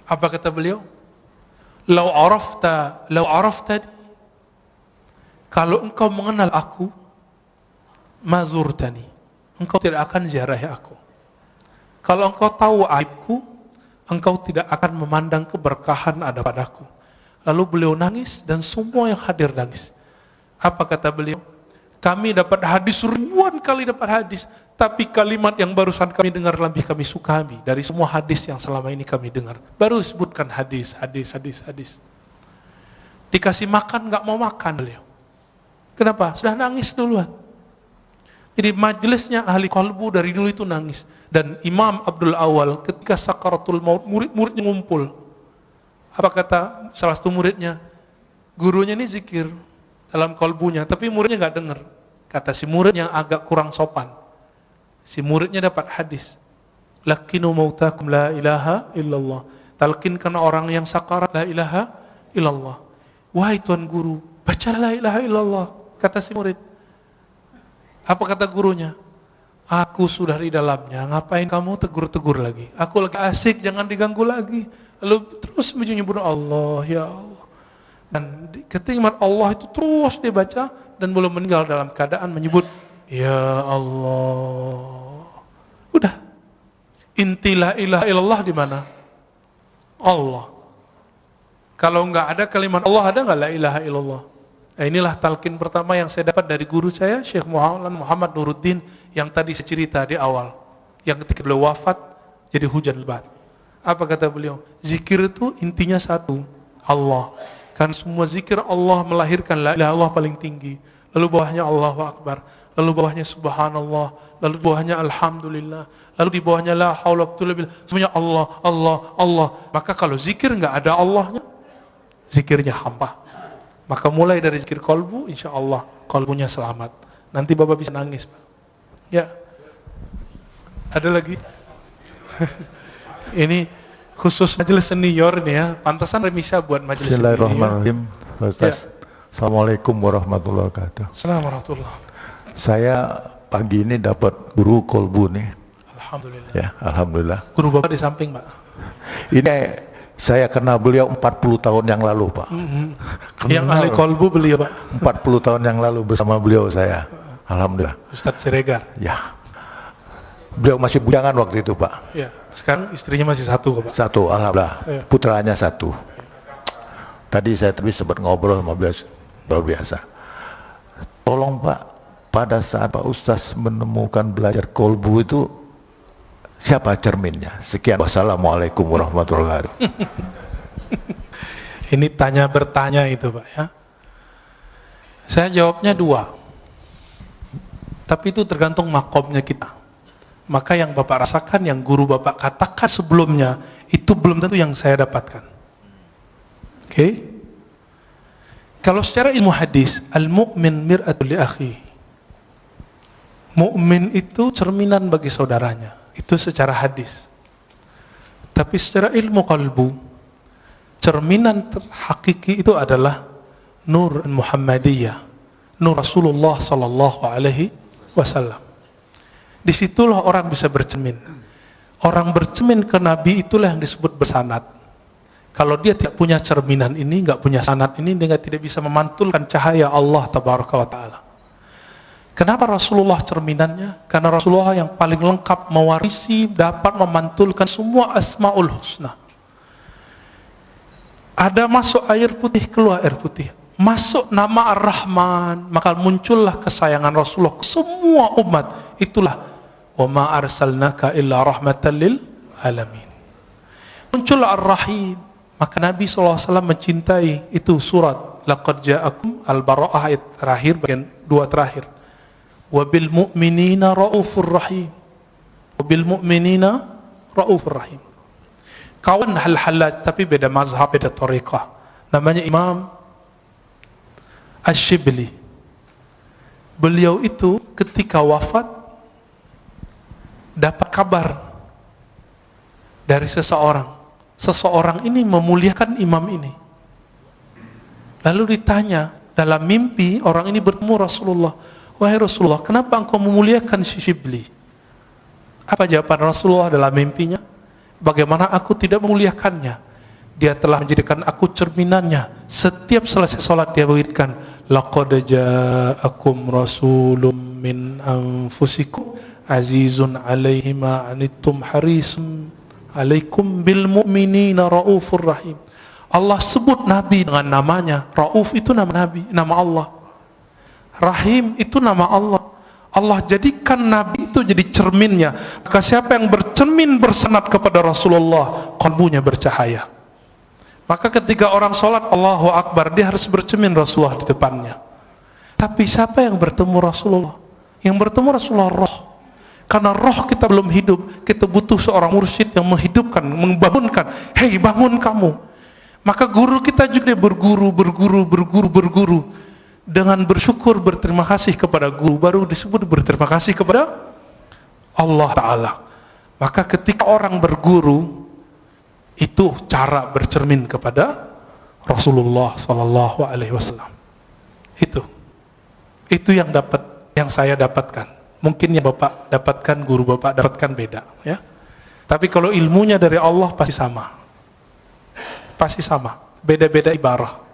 Apa kata beliau? Lau arafta, kalau engkau mengenal aku, mazurtani, engkau tidak akan ziarahi aku. Kalau engkau tahu aibku, engkau tidak akan memandang keberkahan ada padaku. Lalu beliau nangis dan semua yang hadir nangis. Apa kata beliau? Kami dapat hadis, ribuan kali dapat hadis, tapi kalimat yang barusan kami dengar lebih kami sukai dari semua hadis yang selama ini kami dengar. Baru sebutkan hadis. Dikasih makan nggak mau makan beliau. Kenapa? Sudah nangis duluan. Jadi majelisnya ahli qalbu dari dulu itu nangis. Dan Imam Abdul Awwal ketika sakaratul maut, murid-muridnya ngumpul. Apa kata salah satu muridnya? Gurunya ini zikir dalam kalbunya, tapi muridnya nggak dengar. Kata si murid yang agak kurang sopan, si muridnya dapat hadis, lakinu mautakum la ilaha illallah, talkinkan orang yang sakarat la ilaha illallah. Wahai tuan guru, baca la ilaha illallah, kata si murid. Apa kata gurunya? Aku sudah di dalamnya, ngapain kamu tegur-tegur lagi? Aku lagi asik, jangan diganggu lagi. Lalu terus menyebut Allah, ya Allah. Dan ketika Allah itu terus dibaca dan belum meninggal dalam keadaan menyebut ya Allah. Udah. Inti la ilaha illallah di mana? Allah. Kalau enggak ada kalimat Allah, ada enggak la ilaha illallah? Nah, inilah talqin pertama yang saya dapat dari guru saya, Syekh Muhammad Nuruddin, yang tadi saya cerita di awal. Yang ketika beliau wafat jadi hujan lebat. Apa kata beliau? Zikir itu intinya satu, Allah. Kan semua zikir Allah melahirkan la ilaha illallah paling tinggi. Lalu bawahnya Allahu Akbar. Lalu bawahnya Subhanallah. Lalu bawahnya Alhamdulillah. Lalu di bawahnya la haula wa quwwata illa billah. Semuanya Allah, Allah, Allah. Maka kalau zikir nggak ada Allahnya, zikirnya hampa. Maka mulai dari zikir kolbu, insya Allah kolbunya selamat. Nanti Bapak bisa nangis, Pak. Ya. Ada lagi? Ini khusus majelis senior nih ya, pantasan remisa buat majelis senior. Bismillahirrahmanirrahim. Ustaz. Ya. Assalamualaikum warahmatullahi wabarakatuh. Assalamualaikum warahmatullahi. Saya pagi ini dapat guru kolbu nih. Alhamdulillah. Ya, alhamdulillah. Guru Bapak di samping, Pak. Ini saya kenal beliau 40 tahun yang lalu, Pak. Yang ahli kolbu beliau, Pak. 40 tahun yang lalu bersama beliau saya. Alhamdulillah. Ustadz Siregar. Ya. Beliau masih bujangan waktu itu, Pak. Ya. Sekarang istrinya masih satu, Pak. Satu, alhamdulillah. Ya. Putranya satu. Tadi saya sempat ngobrol sama beliau, luar biasa. Tolong Pak, pada saat Pak Ustaz menemukan belajar kolbu itu, siapa cerminnya? Sekian, wassalamualaikum warahmatullahi wabarakatuh. Ini tanya bertanya itu, Pak ya. Saya jawabnya dua. Tapi itu tergantung makomnya kita. Maka yang Bapak rasakan, yang guru Bapak katakan sebelumnya, itu belum tentu yang saya dapatkan. Oke? Kalau secara ilmu hadis, al-mu'min mir'atul li akhihi. Mukmin itu cerminan bagi saudaranya. Itu secara hadis. Tapi secara ilmu qalbu, cerminan hakiki itu adalah nur Muhammadiyah, nur Rasulullah sallallahu alaihi wasallam. Disitulah orang bisa bercermin. Orang bercermin ke Nabi itulah yang disebut bersanad. Kalau dia tidak punya cerminan ini, nggak punya sanad ini, dia tidak bisa memantulkan cahaya Allah tabaraka wa ta'ala. Kenapa Rasulullah cerminannya? Karena Rasulullah yang paling lengkap mewarisi, dapat memantulkan semua asmaul husna. Ada masuk air putih, keluar air putih. Masuk nama Ar-Rahman, maka muncullah kesayangan Rasulullah ke semua umat. Itulah wa ma arsalnaka illa rahmatan lil alamin. Muncul Ar-Rahim, maka Nabi SAW mencintai. Itu surat laqad ja'akum Al-Bara'ah ayat terakhir, bagian 2 terakhir. Wabil mu'minina ra'ufur rahim. Wabil mu'minina ra'ufur rahim. Kawan Hal-Hallaj, tapi beda mazhab, beda tariqah. Namanya Imam Ash-Shibli. Beliau itu ketika wafat dapat kabar dari seseorang. Seseorang ini memuliakan imam ini. Lalu ditanya, dalam mimpi orang ini bertemu Rasulullah. Wahai Rasulullah, kenapa engkau memuliakan si Shibli? Apa jawaban Rasulullah dalam mimpinya? Bagaimana aku tidak memuliakannya? Dia telah menjadikan aku cerminannya. Setiap selesai sholat dia berikan, laqad ja'akum rasulun min anfusikum azizun alaihi ma anittum harisun alaikum bil mu'minina raufur rahim. Allah sebut Nabi dengan namanya. Rauf itu nama Nabi, nama Allah. Rahim itu nama Allah. Allah jadikan Nabi itu jadi cerminnya. Maka siapa yang bercermin bersenat kepada Rasulullah, kalbunya bercahaya. Maka ketika orang sholat Allahu Akbar, dia harus bercermin Rasulullah di depannya. Tapi siapa yang bertemu Rasulullah? Yang bertemu Rasulullah roh. Karena roh kita belum hidup, kita butuh seorang mursyid yang menghidupkan, membangunkan. Hei, bangun kamu. Maka guru kita juga berguru dengan bersyukur, berterima kasih kepada guru, baru disebut berterima kasih kepada Allah Ta'ala. Maka ketika orang berguru, itu cara bercermin kepada Rasulullah Sallallahu Alaihi Wasallam. Itu yang saya dapatkan. Mungkin yang Bapak dapatkan, guru Bapak dapatkan beda, ya. Tapi kalau ilmunya dari Allah pasti sama. Pasti sama. Beda-beda ibarah.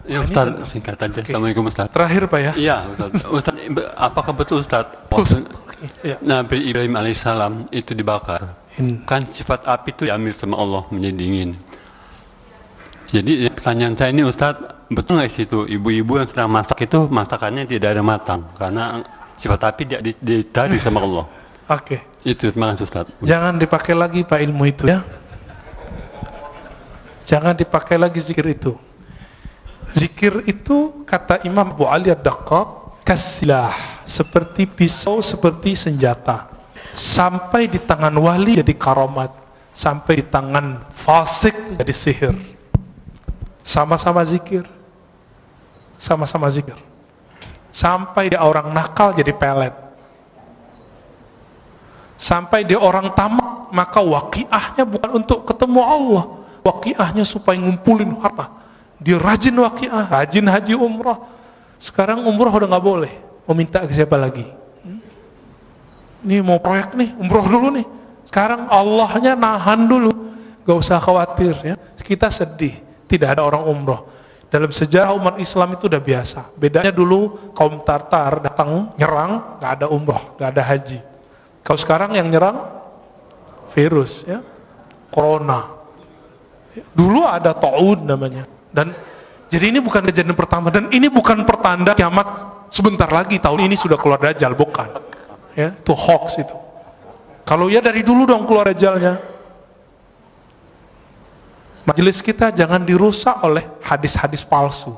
Ya, Ustaz, singkat aja. Okay. Assalamualaikum Ustaz. Terakhir Pak ya. Iya Ustaz. Ustaz, apakah betul Ustaz waktu Ya. Nabi Ibrahim alaihissalam itu dibakar? Kan sifat api itu diambil sama Allah menjadi dingin. Jadi pertanyaan saya ini Ustaz, betul nggak situ ibu-ibu yang sedang masak itu masakannya tidak ada matang karena sifat api ditarik sama Allah? Oke. Itu terima kasih Ustaz. Jangan dipakai lagi Pak ilmu itu ya. Jangan dipakai lagi zikir itu. Zikir itu kata Imam Abu Ali Ad-Daqqaq kasilah, seperti pisau, seperti senjata. Sampai di tangan wali jadi karamat, sampai di tangan fasik jadi sihir. Sama-sama zikir. Sama-sama zikir. Sampai dia orang nakal jadi pelet. Sampai dia orang tamak, maka waqiahnya bukan untuk ketemu Allah. Waqiahnya supaya ngumpulin harta. Dia rajin waqiah, rajin haji umrah. Sekarang umrah udah nggak boleh. Mau minta ke siapa lagi? Ini mau proyek nih, umrah dulu nih. Sekarang Allahnya nahan dulu, gak usah khawatir ya. Kita sedih, tidak ada orang umrah. Dalam sejarah umat Islam itu udah biasa. Bedanya dulu kaum Tartar datang nyerang, gak ada umrah, gak ada haji. Kalau sekarang yang nyerang virus ya, corona. Dulu ada ta'ud namanya. Dan jadi ini bukan kejadian pertama, dan ini bukan pertanda kiamat sebentar lagi, tahun ini sudah keluar Dajjal, bukan ya, itu hoax itu. Kalau ya dari dulu dong keluar Dajjalnya. Majelis kita jangan dirusak oleh hadis-hadis palsu.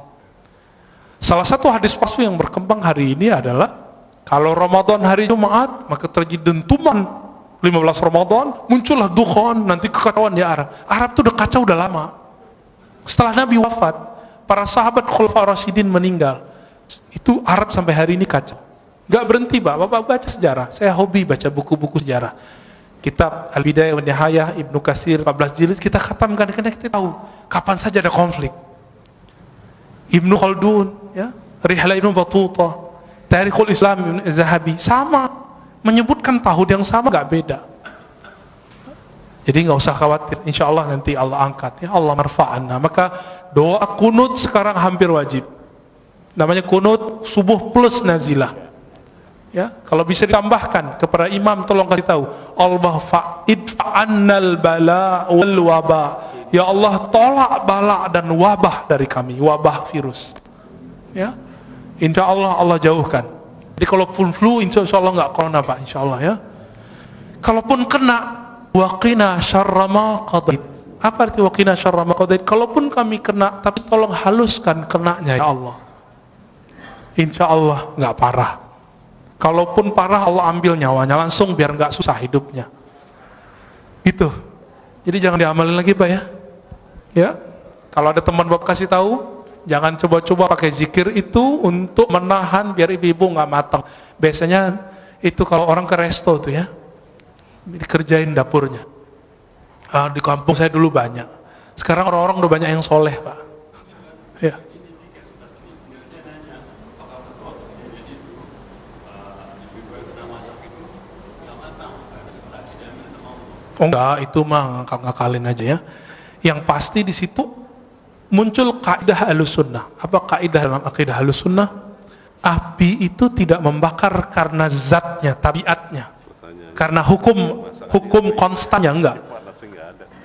Salah satu hadis palsu yang berkembang hari ini adalah kalau Ramadan hari Jumat maka terjadi dentuman 15 Ramadan, muncullah dukhan, nanti kekacauan di Arab. Arab itu udah kacau udah lama. Setelah Nabi wafat, para sahabat Khulafaur Rasyidin meninggal. Itu Arab sampai hari ini kacau. Gak berhenti Bapak baca sejarah. Saya hobi baca buku-buku sejarah. Kitab Al-Bidayah wa Nihayah Ibnu Katsir 14 jilid kita khatamkan karena kita tahu kapan saja ada konflik. Ibnu Khaldun, ya, Rihlah Ibnu Battuta, Tarikhul Islam Ibnu Zahabi sama menyebutkan tahun yang sama, gak beda. Jadi nggak usah khawatir, insya Allah nanti Allah angkat, ya Allah marfa'anna. Maka doa kunut sekarang hampir wajib. Namanya kunut subuh plus nazilah. Ya, kalau bisa ditambahkan kepada imam, tolong kasih tahu, Allah fa'idfa'annal bala wal waba. Ya Allah, tolak bala dan wabah dari kami, wabah virus. Ya, insya Allah Allah jauhkan. Jadi kalaupun flu, insya Allah nggak corona Pak, insya Allah ya. Kalaupun kena, waqina syarra ma qadait. Apa arti waqina syarra ma qadait? Kalaupun kami kena, tapi tolong haluskan kenanya ya Allah. Insya Allah nggak parah. Kalaupun parah, Allah ambil nyawanya langsung biar nggak susah hidupnya. Gitu. Jadi jangan diamalin lagi Pak ya. Ya. Kalau ada teman Bapak kasih tahu, jangan coba-coba pakai zikir itu untuk menahan biar ibu-ibu nggak matang. Biasanya itu kalau orang ke resto tuh ya, dikerjain dapurnya. Di kampung saya dulu banyak. Sekarang orang-orang udah banyak yang soleh Pak. Ya. Oh enggak, itu mah ngakalin aja ya. Yang pasti di situ muncul kaidah Ahlussunnah. Apa kaidah dalam akidah Ahlussunnah? Api itu tidak membakar karena zatnya, tabiatnya. Karena hukum konstannya enggak.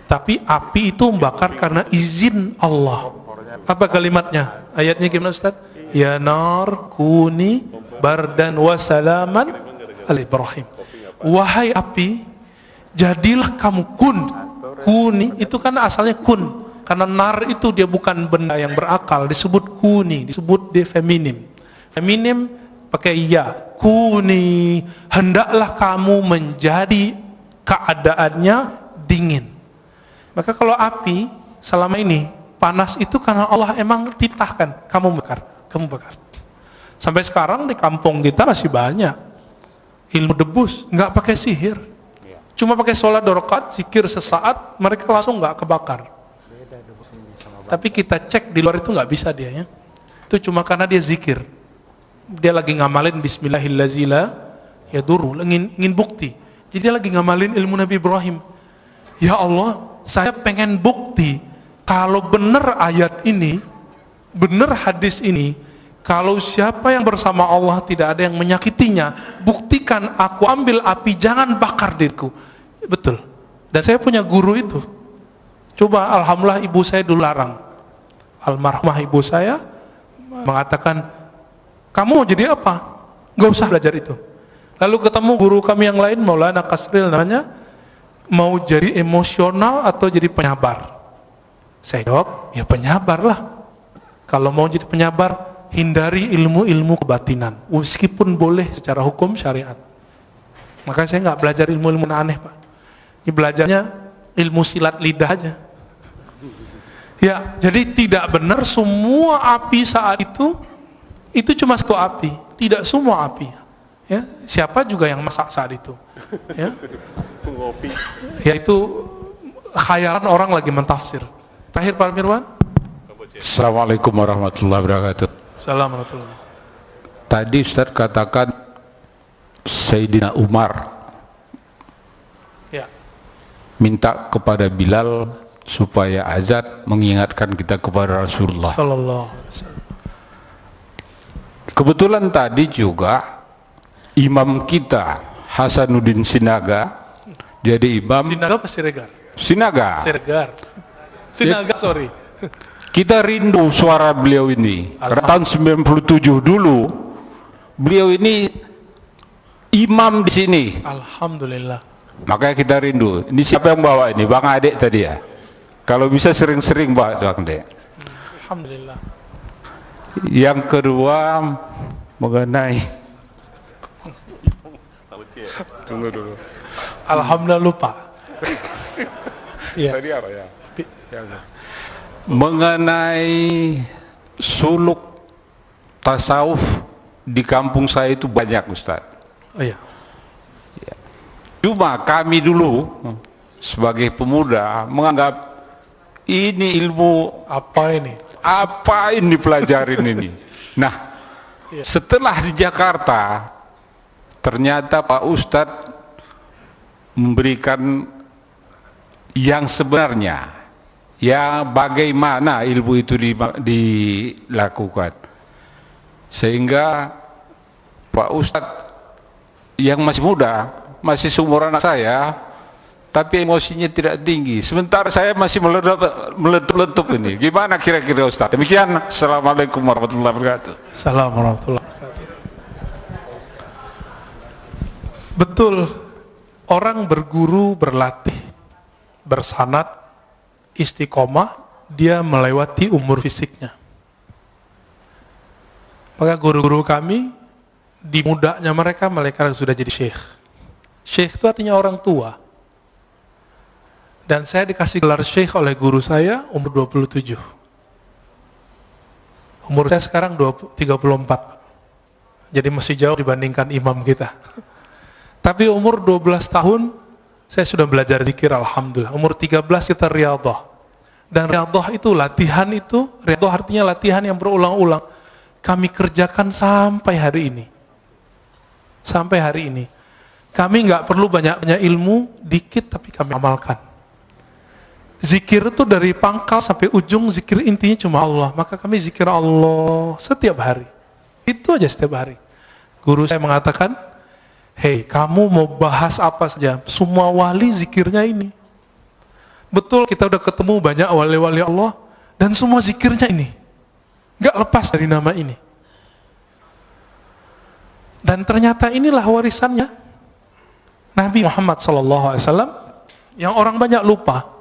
Tapi api itu membakar karena izin Allah. Apa kalimatnya? Ayatnya gimana Ustaz? Ya nar kuni bardan wa salaman ala Ibrahim. Wahai api, jadilah kamu kuni itu kan asalnya kun, karena nar itu dia bukan benda yang berakal, disebut kuni, disebut dia feminim pakai ya, kuni, hendaklah kamu menjadi keadaannya dingin. Maka kalau api selama ini panas itu karena Allah emang titahkan kamu bakar. Sampai sekarang di kampung kita masih banyak ilmu debus, nggak pakai sihir. Cuma pakai sholat 2 rakaat, zikir sesaat, mereka langsung nggak kebakar. Tapi kita cek di luar itu nggak bisa dia ya. Itu cuma karena dia zikir. Dia lagi ngamalin Bismillahirrahmanirrahim, ya duru, ingin bukti. Jadi dia lagi ngamalin ilmu Nabi Ibrahim. Ya Allah, saya pengen bukti kalau benar ayat ini, benar hadis ini, kalau siapa yang bersama Allah tidak ada yang menyakitinya, buktikan aku ambil api, jangan bakar diriku. Betul. Dan saya punya guru itu. Coba alhamdulillah ibu saya dulu larang. Almarhumah ibu saya mengatakan, kamu mau jadi apa? Gak usah belajar itu. Lalu ketemu guru kami yang lain, Maulana Kasril namanya, mau jadi emosional atau jadi penyabar? Saya jawab, ya penyabar lah. Kalau mau jadi penyabar, hindari ilmu-ilmu kebatinan, meskipun boleh secara hukum syariat. Maka saya nggak belajar ilmu-ilmu aneh Pak. Ini belajarnya ilmu silat lidah aja. Ya, jadi tidak benar semua api saat itu cuma satu api, tidak semua api. Ya, siapa juga yang masak saat itu? Ya, ya itu khayalan orang lagi mentafsir. Terakhir Pak Mirwan. Assalamualaikum warahmatullahi wabarakatuh. Assalamualaikum. Tadi Ustaz katakan Sayyidina Umar Ya. minta kepada Bilal supaya azan mengingatkan kita kepada Rasulullah. Sallallahu alaihi wasallam. Kebetulan tadi juga imam kita Hasanuddin Sinaga jadi imam. Sinaga apa Siregar? Sinaga. Sinaga, sorry. Kita rindu suara beliau ini. Karena tahun 97 dulu beliau ini imam di sini. Alhamdulillah. Makanya kita rindu. Ini siapa yang bawa ini? Bang Adek tadi ya. Kalau bisa sering-sering bawa Bang Adek. Alhamdulillah. Yang kedua mengenai tunggu dulu. Alhamdulillah lupa. Iya. Tadi apa ya? mengenai suluk tasawuf di kampung saya itu banyak, Ustaz. Oh iya. Cuma kami dulu sebagai pemuda menganggap ini ilmu Apa ini? apa ini pelajarin ini. Nah, setelah di Jakarta ternyata Pak Ustadz memberikan yang sebenarnya, ya bagaimana ilmu itu dilakukan, sehingga Pak Ustadz yang masih muda, masih seumuran saya, tapi emosinya tidak tinggi, sementara saya masih meletup-letup ini. Gimana kira-kira Ustadz? Demikian, Assalamualaikum warahmatullahi wabarakatuh. Assalamualaikum warahmatullahi wabarakatuh. Betul, orang berguru, berlatih, bersanad, istiqomah, dia melewati umur fisiknya. Maka guru-guru kami, di mudanya mereka sudah jadi syekh. Syekh itu artinya orang tua. Dan saya dikasih gelar syekh oleh guru saya umur 27. Umur saya sekarang 34. Jadi masih jauh dibandingkan imam kita. Tapi umur 12 tahun saya sudah belajar zikir, alhamdulillah. Umur 13 kita riyadhah. Dan riyadhah itu latihan itu, riyadhah artinya latihan yang berulang-ulang. Kami kerjakan sampai hari ini. Sampai hari ini. Kami nggak perlu banyak-banyak ilmu, dikit tapi kami amalkan. Zikir itu dari pangkal sampai ujung, zikir intinya cuma Allah. Maka kami zikir Allah setiap hari. Itu aja setiap hari. Guru saya mengatakan, hei, kamu mau bahas apa saja, semua wali zikirnya ini. Betul, kita udah ketemu banyak wali-wali Allah, dan semua zikirnya ini. Gak lepas dari nama ini. Dan ternyata inilah warisannya Nabi Muhammad SAW, yang orang banyak lupa.